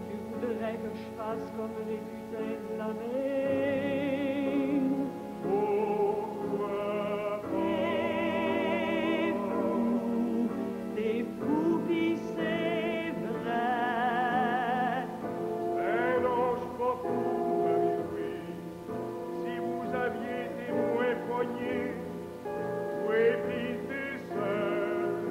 Tu voudrais que je fasse comme les putains de l'année. Pourquoi T'es fou, pis c'est vrai. Ben non, je suis pas fou, Marie-Louise. Si vous aviez été moins poignés, oui, pis tes sœurs,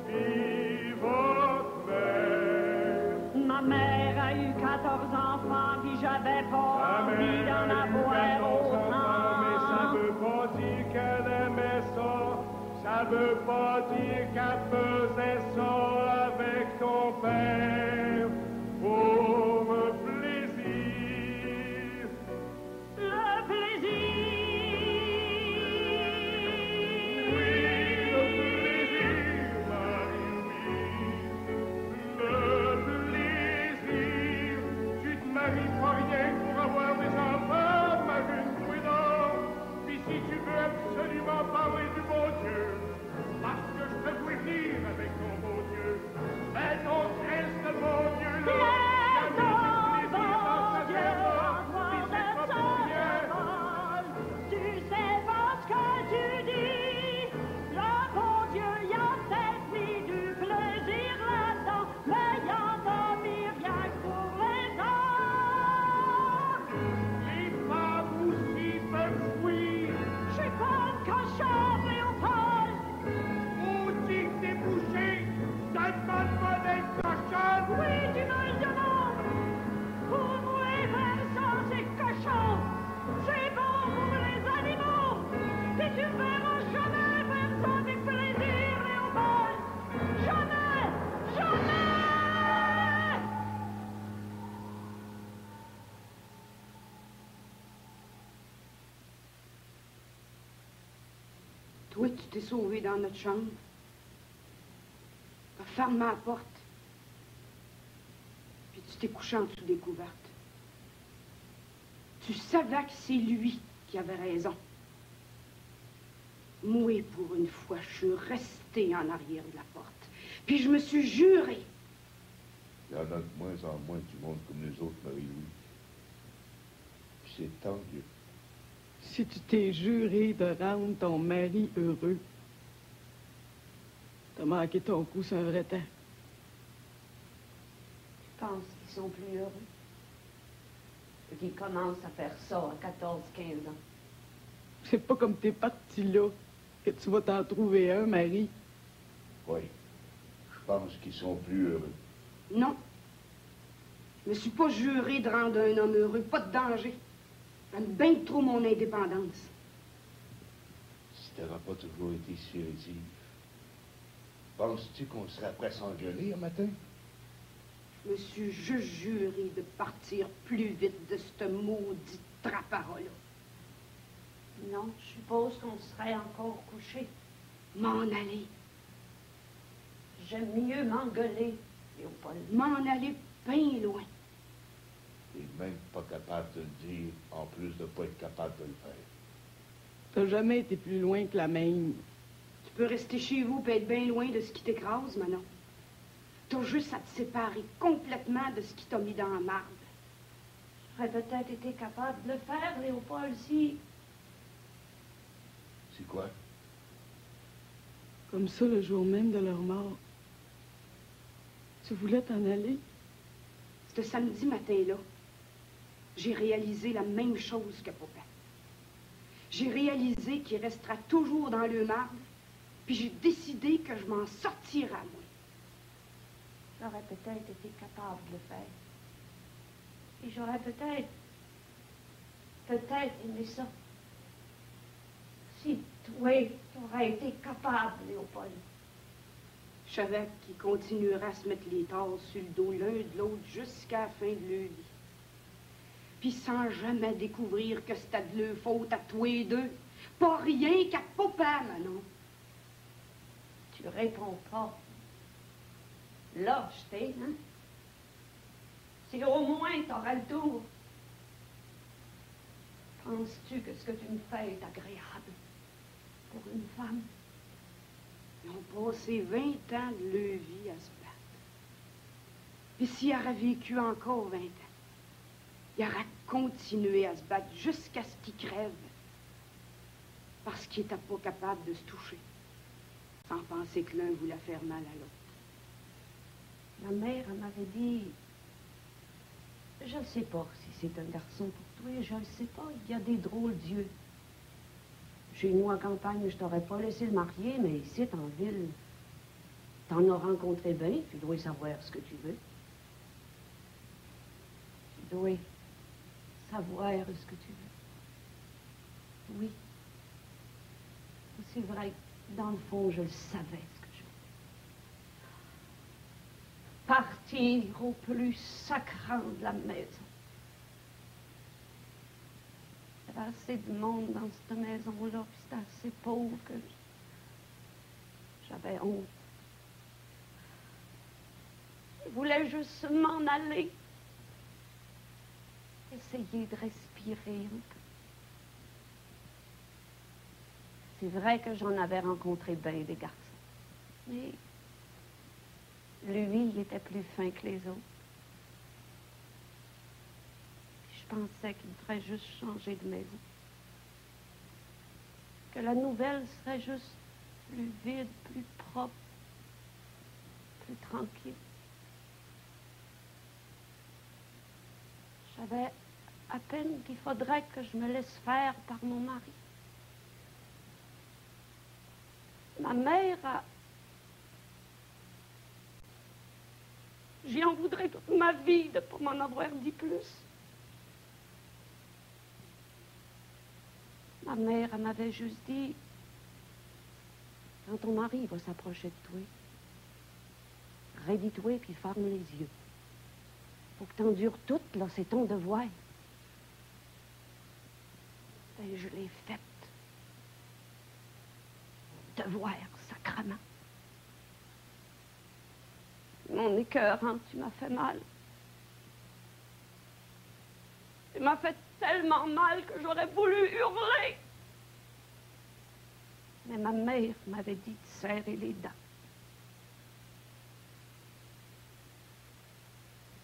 pis votre mère. Ma mère a eu 14 enfants, puis j'avais pas Ta envie mère d'en a eu avoir 14 enfants, mais ça autant. veut pas dire qu'elle aimait ça. Ça veut pas dire qu'elle faisait ça avec ton père pour un plaisir. Le plaisir. Oui, le plaisir, Marie-Louise, le plaisir. Tu te maries pas rien pour avoir des enfants, Marine-toi donc. Puis si tu veux absolument parler du bon Dieu, parce que je te vois venir avec ton bon Dieu, ben ton triste bon Dieu là, il a mis du plaisir dans sa terre, puis c'est pas pour rien. Tu sais pas ce que tu dis. Le bon Dieu y a peut-être mis du plaisir là-dedans, mais y en a mis rien que pour les hommes. Les femmes aussi peuvent jouir. Je suis pas une cochonne, Léopold. Maudit que t'es bouché, ça te demande pas d'être cochonne. Oui, tu me le demandes. Pour moi, faire ça, c'est cochon. C'est bon pour les animaux. Et tu verras jamais faire ça avec plaisir, Léopold. Jamais! Jamais! Toi, tu t'es sauvé dans notre chambre. T'as fermé la porte. Puis tu t'es couché en dessous des couvertes. Tu savais que c'est lui qui avait raison. Moi, pour une fois, je suis restée en arrière de la porte. Puis je me suis juré. Il y en a de moins en moins du monde comme nous autres, Marie-Louise. Puis c'est tant mieux. Si tu t'es juré de rendre ton mari heureux, t'as manqué ton coup sur un vrai temps. Je pense qu'ils sont plus heureux. Et qu'ils commencent à faire ça à 14-15 ans. C'est pas comme t'es parti là que tu vas t'en trouver un, Marie. Oui. Je pense qu'ils sont plus heureux. Non. Je me suis pas juré de rendre un homme heureux. Pas de danger. J'aime bien trop mon indépendance. Si t'auras pas toujours été si rétive, penses-tu qu'on serait prêt à s'engueuler un matin? Je me suis juste juré de partir plus vite de ce maudit trapara-là. Non, je suppose qu'on serait encore couché. M'en aller. J'aime mieux m'engueuler, Léopold. M'en aller bien loin. T'es même pas capable de le dire, en plus de pas être capable de le faire. T'as jamais été plus loin que la même. Tu peux rester chez vous et être bien loin de ce qui t'écrase, Manon. T'as juste à te séparer complètement de ce qui t'a mis dans la marde. J'aurais peut-être été capable de le faire, Léopold, si... C'est quoi? Comme ça, le jour même de leur mort. Tu voulais t'en aller? Ce samedi matin-là, j'ai réalisé la même chose que papa. J'ai réalisé qu'il restera toujours dans le marbre, puis j'ai décidé que je m'en sortirai, moi. J'aurais peut-être été capable de le faire. Et j'aurais peut-être aimé ça. Si toi, t'aurais été capable, Léopold. Je savais qu'ils continueraient à se mettre les tasses sur le dos l'un de l'autre jusqu'à la fin de leur vie. Puis sans jamais découvrir que c'était de leur faute à tous les deux. Pas rien qu'à papa, Manon. Tu réponds pas. Lâcheté, hein? Si au moins t'aurais le tour. Penses-tu que ce que tu me fais est agréable pour une femme? Ils ont passé 20 ans de leur vie à se battre. Puis s'ils auraient vécu encore 20 ans, ils auraient continué à se battre jusqu'à ce qu'ils crèvent. Parce qu'ils n'étaient pas capables de se toucher. Sans penser que l'un voulait faire mal à l'autre. Ma mère m'avait dit... Je ne sais pas si c'est un garçon pour toi, je ne sais pas. Il y a des drôles d'yeux. Chez nous, en campagne, je t'aurais pas laissé le marier, mais ici, en ville, t'en as rencontré bien, tu dois savoir ce que tu veux. Tu dois savoir ce que tu veux. Oui. C'est vrai, dans le fond, je le savais, ce que je voulais. Partir au plus sacrant de la maison. Il y avait assez de monde dans cette maison-là, puis c'était assez pauvre que j'avais honte. Je voulais juste m'en aller. Essayer de respirer un peu. C'est vrai que j'en avais rencontré bien des garçons. Mais lui, il était plus fin que les autres. Je pensais qu'il me ferait juste changer de maison. Que la nouvelle serait juste plus vide, plus propre, plus tranquille. Je savais à peine qu'il faudrait que je me laisse faire par mon mari. Ma mère a... J'y en voudrais toute ma vie de ne pas m'en avoir dit plus. Ma mère, elle m'avait juste dit, quand ton mari va s'approcher de toi, raidis-toi puis ferme les yeux. Faut que t'endures tout, là, c'est ton devoir. Ben, je l'ai faite. Devoir, sacrement. Mon écœurant, tu m'as fait mal. Tu m'as fait tellement mal que j'aurais voulu hurler. Mais ma mère m'avait dit de serrer les dents.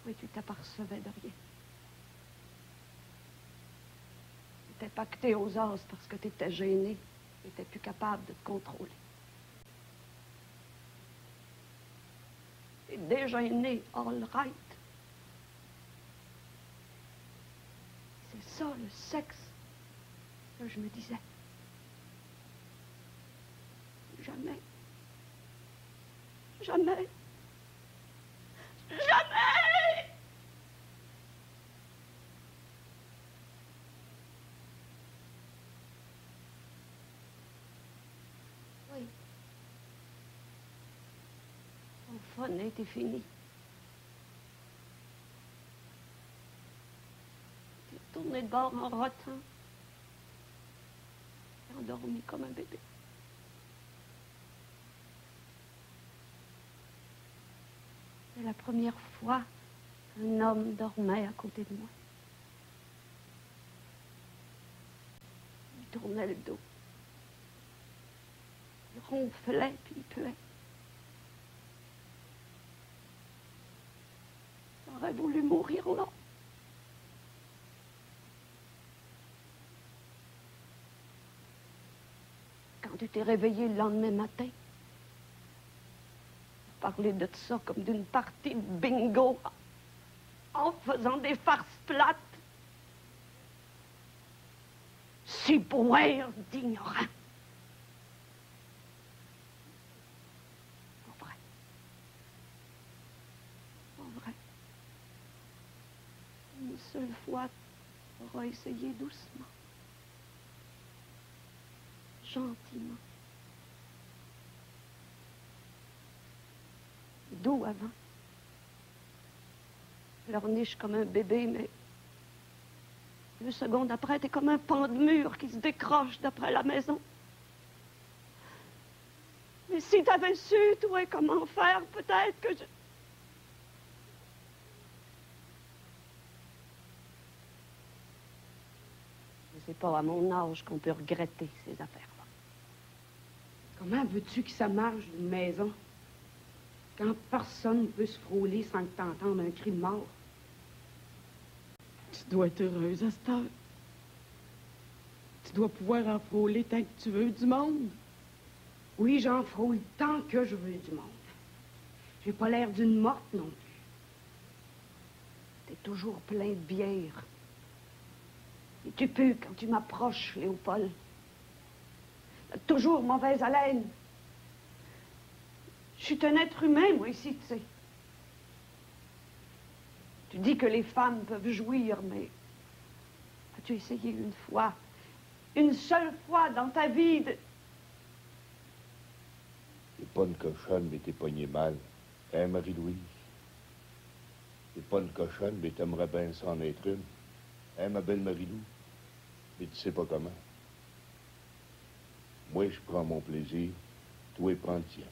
Oui, tu t'apercevais de rien. Tu étais pacté aux os parce que tu étais gêné. Tu n'étais plus capable de te contrôler. Tu es dégêné, all right. C'est ça, le sexe, que je me disais. Jamais. Jamais. Jamais! Oui. Mon fun était fini. J'ai tourné de bord en rotant. J'ai endormi comme un bébé. C'est la première fois qu'un homme dormait à côté de moi. Il tournait le dos. Il ronflait puis il puait. J'aurais voulu mourir là. Quand tu t'es réveillé le lendemain matin, parler de ça comme d'une partie de bingo en faisant des farces plates. Ciboire d'ignorant. Pas vrai. Pas vrai. Une seule fois, t'auras essayé doucement. Gentiment. Doux avant. Pleurniche comme un bébé, mais 2 secondes après, t'es comme un pan de mur qui se décroche d'après la maison. Mais si t'avais su, toi, comment faire, peut-être que je... C'est pas à mon âge qu'on peut regretter ces affaires-là. Comment veux-tu que ça marche d'une maison quand personne ne peut se frôler sans que t'entendes un cri de mort? Tu dois être heureuse à cette heure. Tu dois pouvoir en frôler tant que tu veux du monde. Oui, j'en frôle tant que je veux du monde. J'ai pas l'air d'une morte non plus. T'es toujours plein de bière. Et tu pues quand tu m'approches, Léopold. T'as toujours mauvaise haleine. Je suis un être humain, moi, ici, tu sais. Tu dis que les femmes peuvent jouir, mais as-tu essayé une seule fois dans ta vie de... T'es pas une cochonne, mais t'es pognée mal. Hein, Marie-Louise? T'es pas une cochonne, mais t'aimerais bien s'en être une. Hein, ma belle Marie-Lou? Mais tu sais pas comment. Moi, je prends mon plaisir, toi, prends le tien.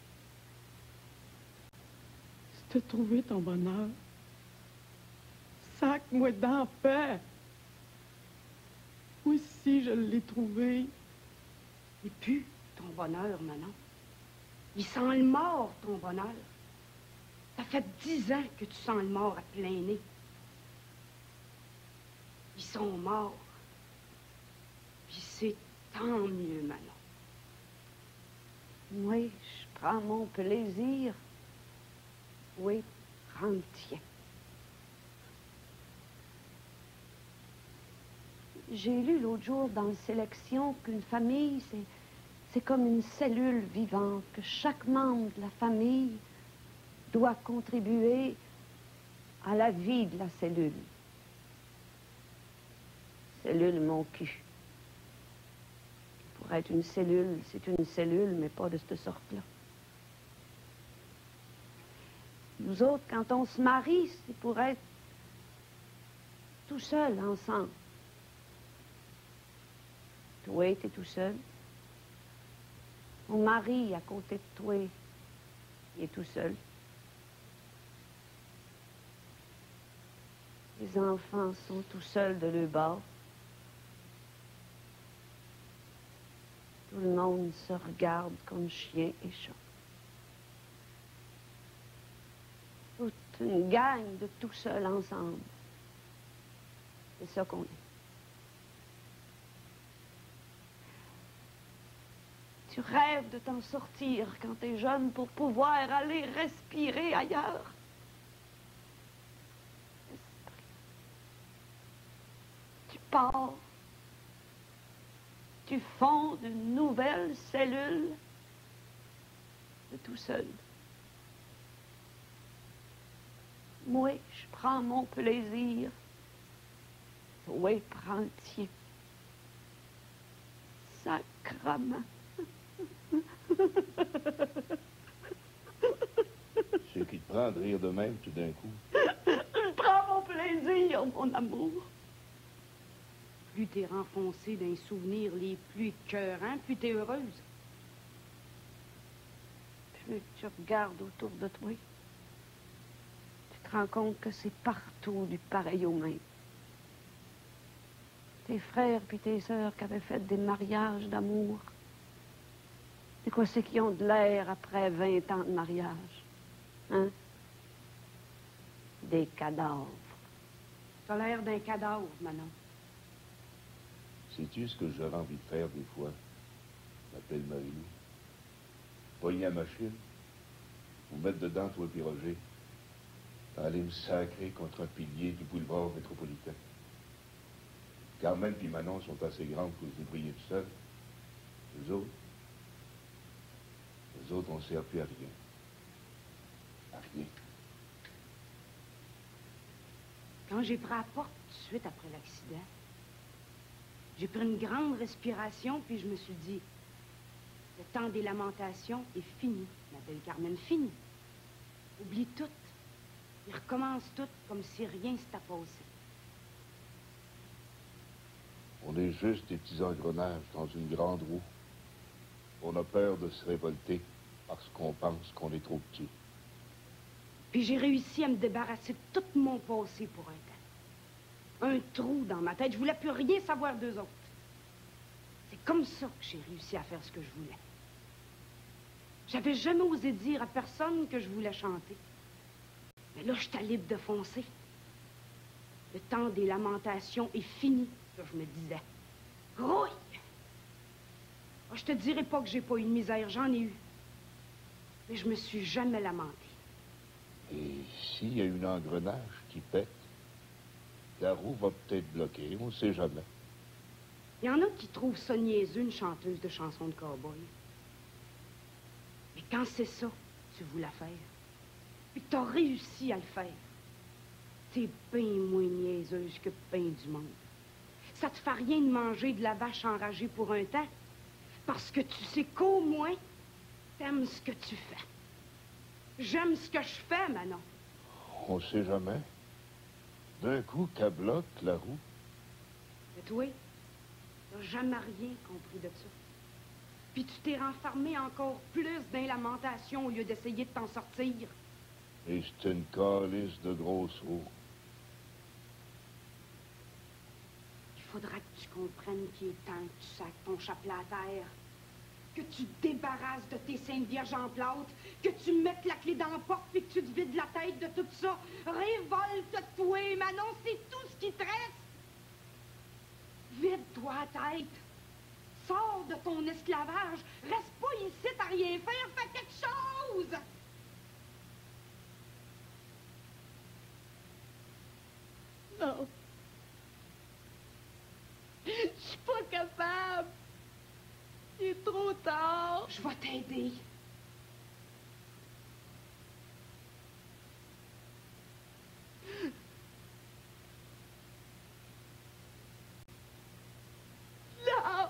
Si t'as trouvé ton bonheur, sac-moi dans paix. Moi aussi, je l'ai trouvé. Il pue ton bonheur, Manon. Il sent le mort, ton bonheur. Ça fait 10 ans que tu sens le mort à plein nez. Ils sont morts. Puis c'est tant mieux, Manon. Oui, je prends mon plaisir. Oui, prends le tien. J'ai lu l'autre jour dans la sélection qu'une famille, c'est comme une cellule vivante, que chaque membre de la famille doit contribuer à la vie de la cellule. Cellule, mon cul. Pour être une cellule, c'est une cellule, mais pas de cette sorte-là. Nous autres, quand on se marie, c'est pour être tout seul, ensemble. Toi, t'es tout seul. Mon mari, à côté de toi, il est tout seul. Les enfants sont tout seuls de leur bord. Tout le monde se regarde comme chien et chat. Toute une gang de tout seuls ensemble. C'est ça qu'on est. Tu rêves de t'en sortir quand t'es jeune pour pouvoir aller respirer ailleurs. Esprit. Tu pars. Tu fondes une nouvelle cellule de tout seul. Moi, je prends mon plaisir. Oui, prends le tien. Sacrement. C'est qui te prend de rire de même tout d'un coup. Je prends mon plaisir, mon amour. Plus t'es renfoncé dans les souvenirs les plus écœurants, plus t'es heureuse. Plus tu regardes autour de toi, tu te rends compte que c'est partout du pareil au même. Tes frères puis tes sœurs qui avaient fait des mariages d'amour, c'est quoi c'est qui ont de l'air après 20 ans de mariage? Hein? Des cadavres. T'as l'air d'un cadavre, Manon. Sais-tu ce que j'aurais envie de faire des fois? M'appelle Marie-Lou. Pogner la machine, vous mettre dedans, toi et Roger. Aller me sacrer contre un pilier du boulevard métropolitain. Carmen et Manon sont assez grandes pour se débrouiller tout seuls. Les autres, on ne sert plus à rien. À rien. Quand j'ai pris la porte tout de suite après l'accident, j'ai pris une grande respiration, puis je me suis dit, le temps des lamentations est fini, ma belle Carmen, fini. Oublie tout. Il recommence tout comme si rien s'était passé. On est juste des petits engrenages dans une grande roue. On a peur de se révolter parce qu'on pense qu'on est trop petit. Puis j'ai réussi à me débarrasser de tout mon passé pour un temps. Un trou dans ma tête. Je voulais plus rien savoir d'eux autres. C'est comme ça que j'ai réussi à faire ce que je voulais. J'avais jamais osé dire à personne que je voulais chanter. Mais là, j'étais libre de foncer. Le temps des lamentations est fini, que je me disais. Grouille! Oh, je te dirais pas que j'ai pas eu de misère, j'en ai eu. Mais je me suis jamais lamentée. Et s'il y a un engrenage qui pète, la roue va peut-être bloquer, on ne sait jamais. Il y en a qui trouvent ça niaiseux, une chanteuse de chansons de cow-boy. Mais quand c'est ça, tu voulais faire, puis que t'as réussi à le faire, t'es bien moins niaiseuse que ben du monde. Ça te fait rien de manger de la vache enragée pour un temps, parce que tu sais qu'au moins, t'aimes ce que tu fais. J'aime ce que je fais, Manon. On ne sait jamais. D'un coup, qu'elle bloque la roue. Mais toi, t'as jamais rien compris de ça. Puis tu t'es renfermé encore plus dans les lamentations au lieu d'essayer de t'en sortir. Et c'est une calice de grosses roues. Il faudra que tu comprennes qu'il est temps que tu sacs ton chapelet à terre. Que tu te débarrasses de tes saintes vierges en plâtre, que tu mettes la clé dans la porte puis que tu te vides la tête de tout ça. Révolte-toi, Manon, c'est tout ce qui te reste. Vide-toi la tête. Sors de ton esclavage. Reste pas ici à rien faire. Fais quelque chose. Non. Je suis pas capable. Il est trop tard. Je vais t'aider. Non.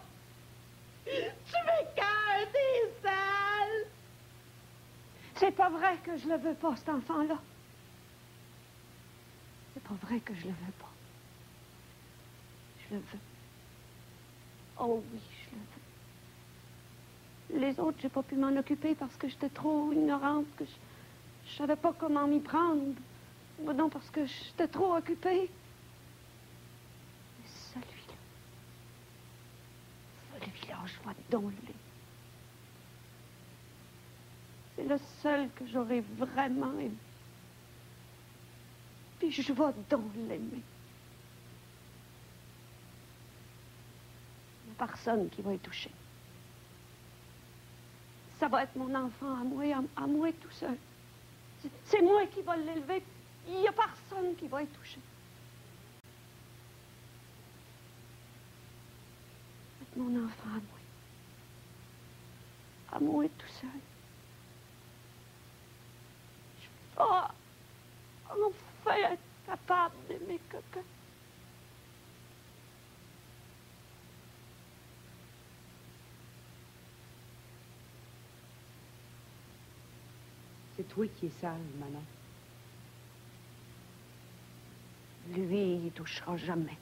Tu m'écoeures, t'es sale. C'est pas vrai que je le veux pas, cet enfant-là. C'est pas vrai que je le veux pas. Je le veux. Oh oui, je le veux. Les autres, j'ai pas pu m'en occuper parce que j'étais trop ignorante, que je savais pas comment m'y prendre. Non, parce que j'étais trop occupée. Mais celui-là, je vais donc l'aimer. C'est le seul que j'aurais vraiment aimé. Puis je vais donc l'aimer. Il n'y a personne qui va y toucher. Ça va être mon enfant à moi tout seul. C'est moi qui va l'élever. Il n'y a personne qui va y toucher. C'est mon enfant à moi. À moi tout seul. Je vais enfin être capable d'aimer quelqu'un. C'est toi qui es sale, Manon. Lui, il y touchera jamais.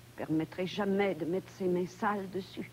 Je ne permettrai jamais de mettre ses mains sales dessus.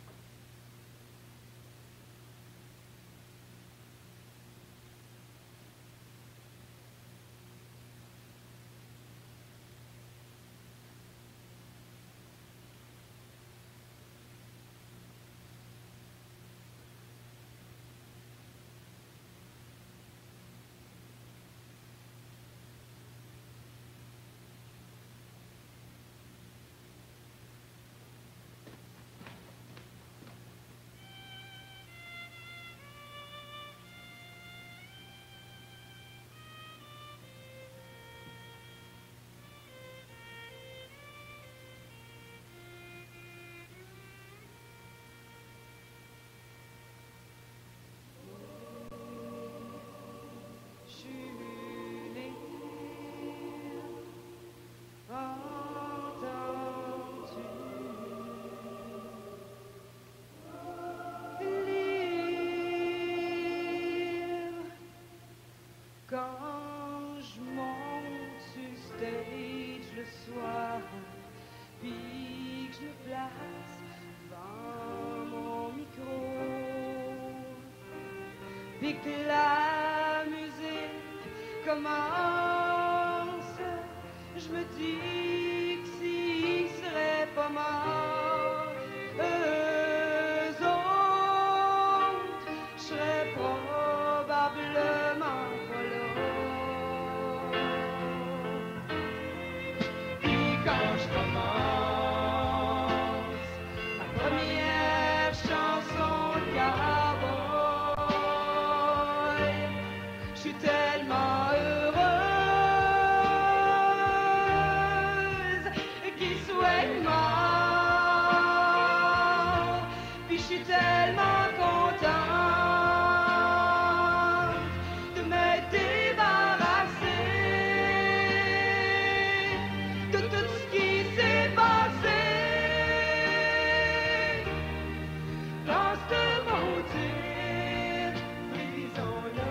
puis que la musique commence, je me dis que s'ils seraient pas morts, eux autres, je serais probablement pas là. Puis quand je commence ma première chanson de cowboy, je suis tellement heureuse qu'il soit mort. Puis je suis tellement contente de m'être débarrassée de tout ce qui s'est passé dans cette maudite prison-là.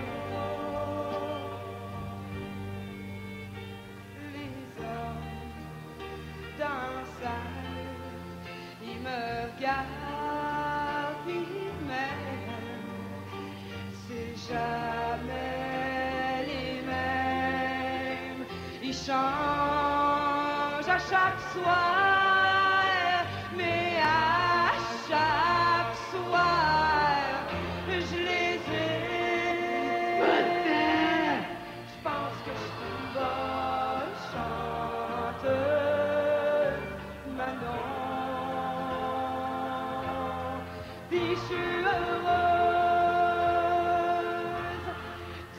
Les hommes dans la salle, ils me regardent, ils m'aiment. C'est jamais les mêmes. Ils changent à chaque soir, mais à chaque soir, je les ai. Je pense que je suis une bonne chanteuse, Manon. Puis je suis heureuse,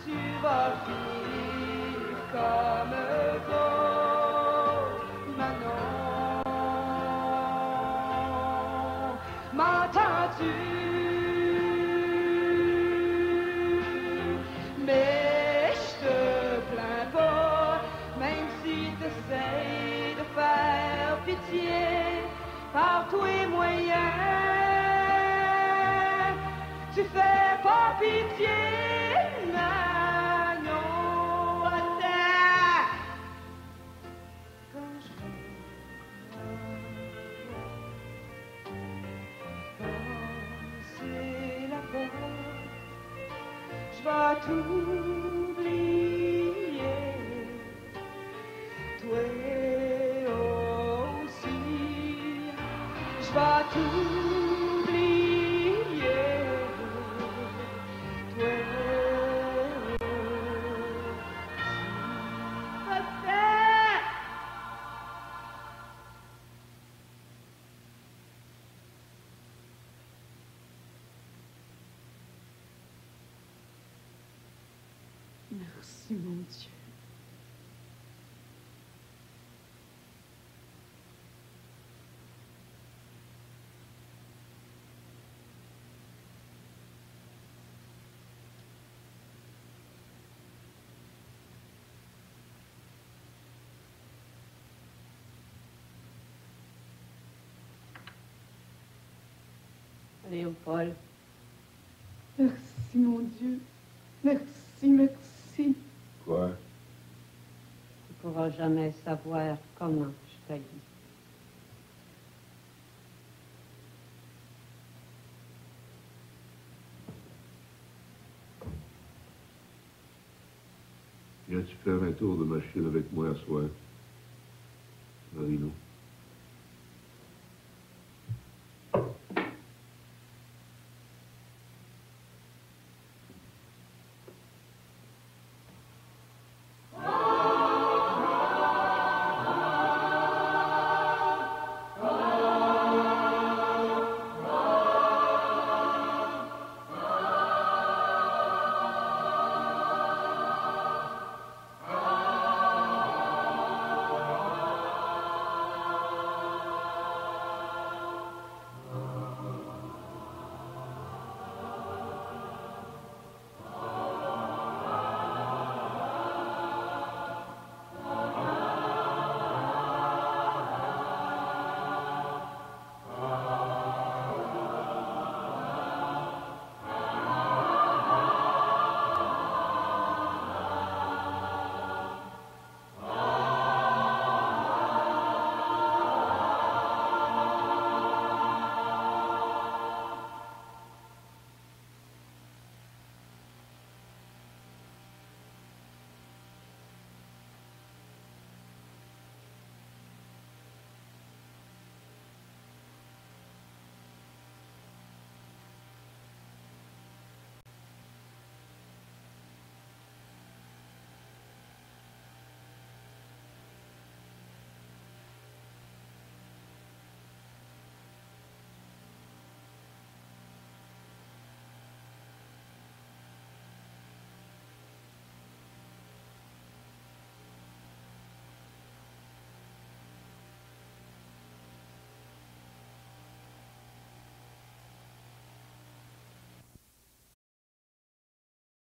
tu vas finir comme eux autres, Manon. M'entends-tu? Mais je te plains pas, même si t'essayes de faire pitié par tous les moyens. Tu fais pas pitié, Manon. Quand je c'est la porte, je vais t'oublier, toi aussi, je vais t'oublier, toi aussi. Merci, mon Dieu. Léopold, Merci, mon Dieu. Merci, merci. Quoi? tu ne pourras jamais savoir comment je t'ai dit. Viens-tu faire un tour de machine avec moi à soir? Marino.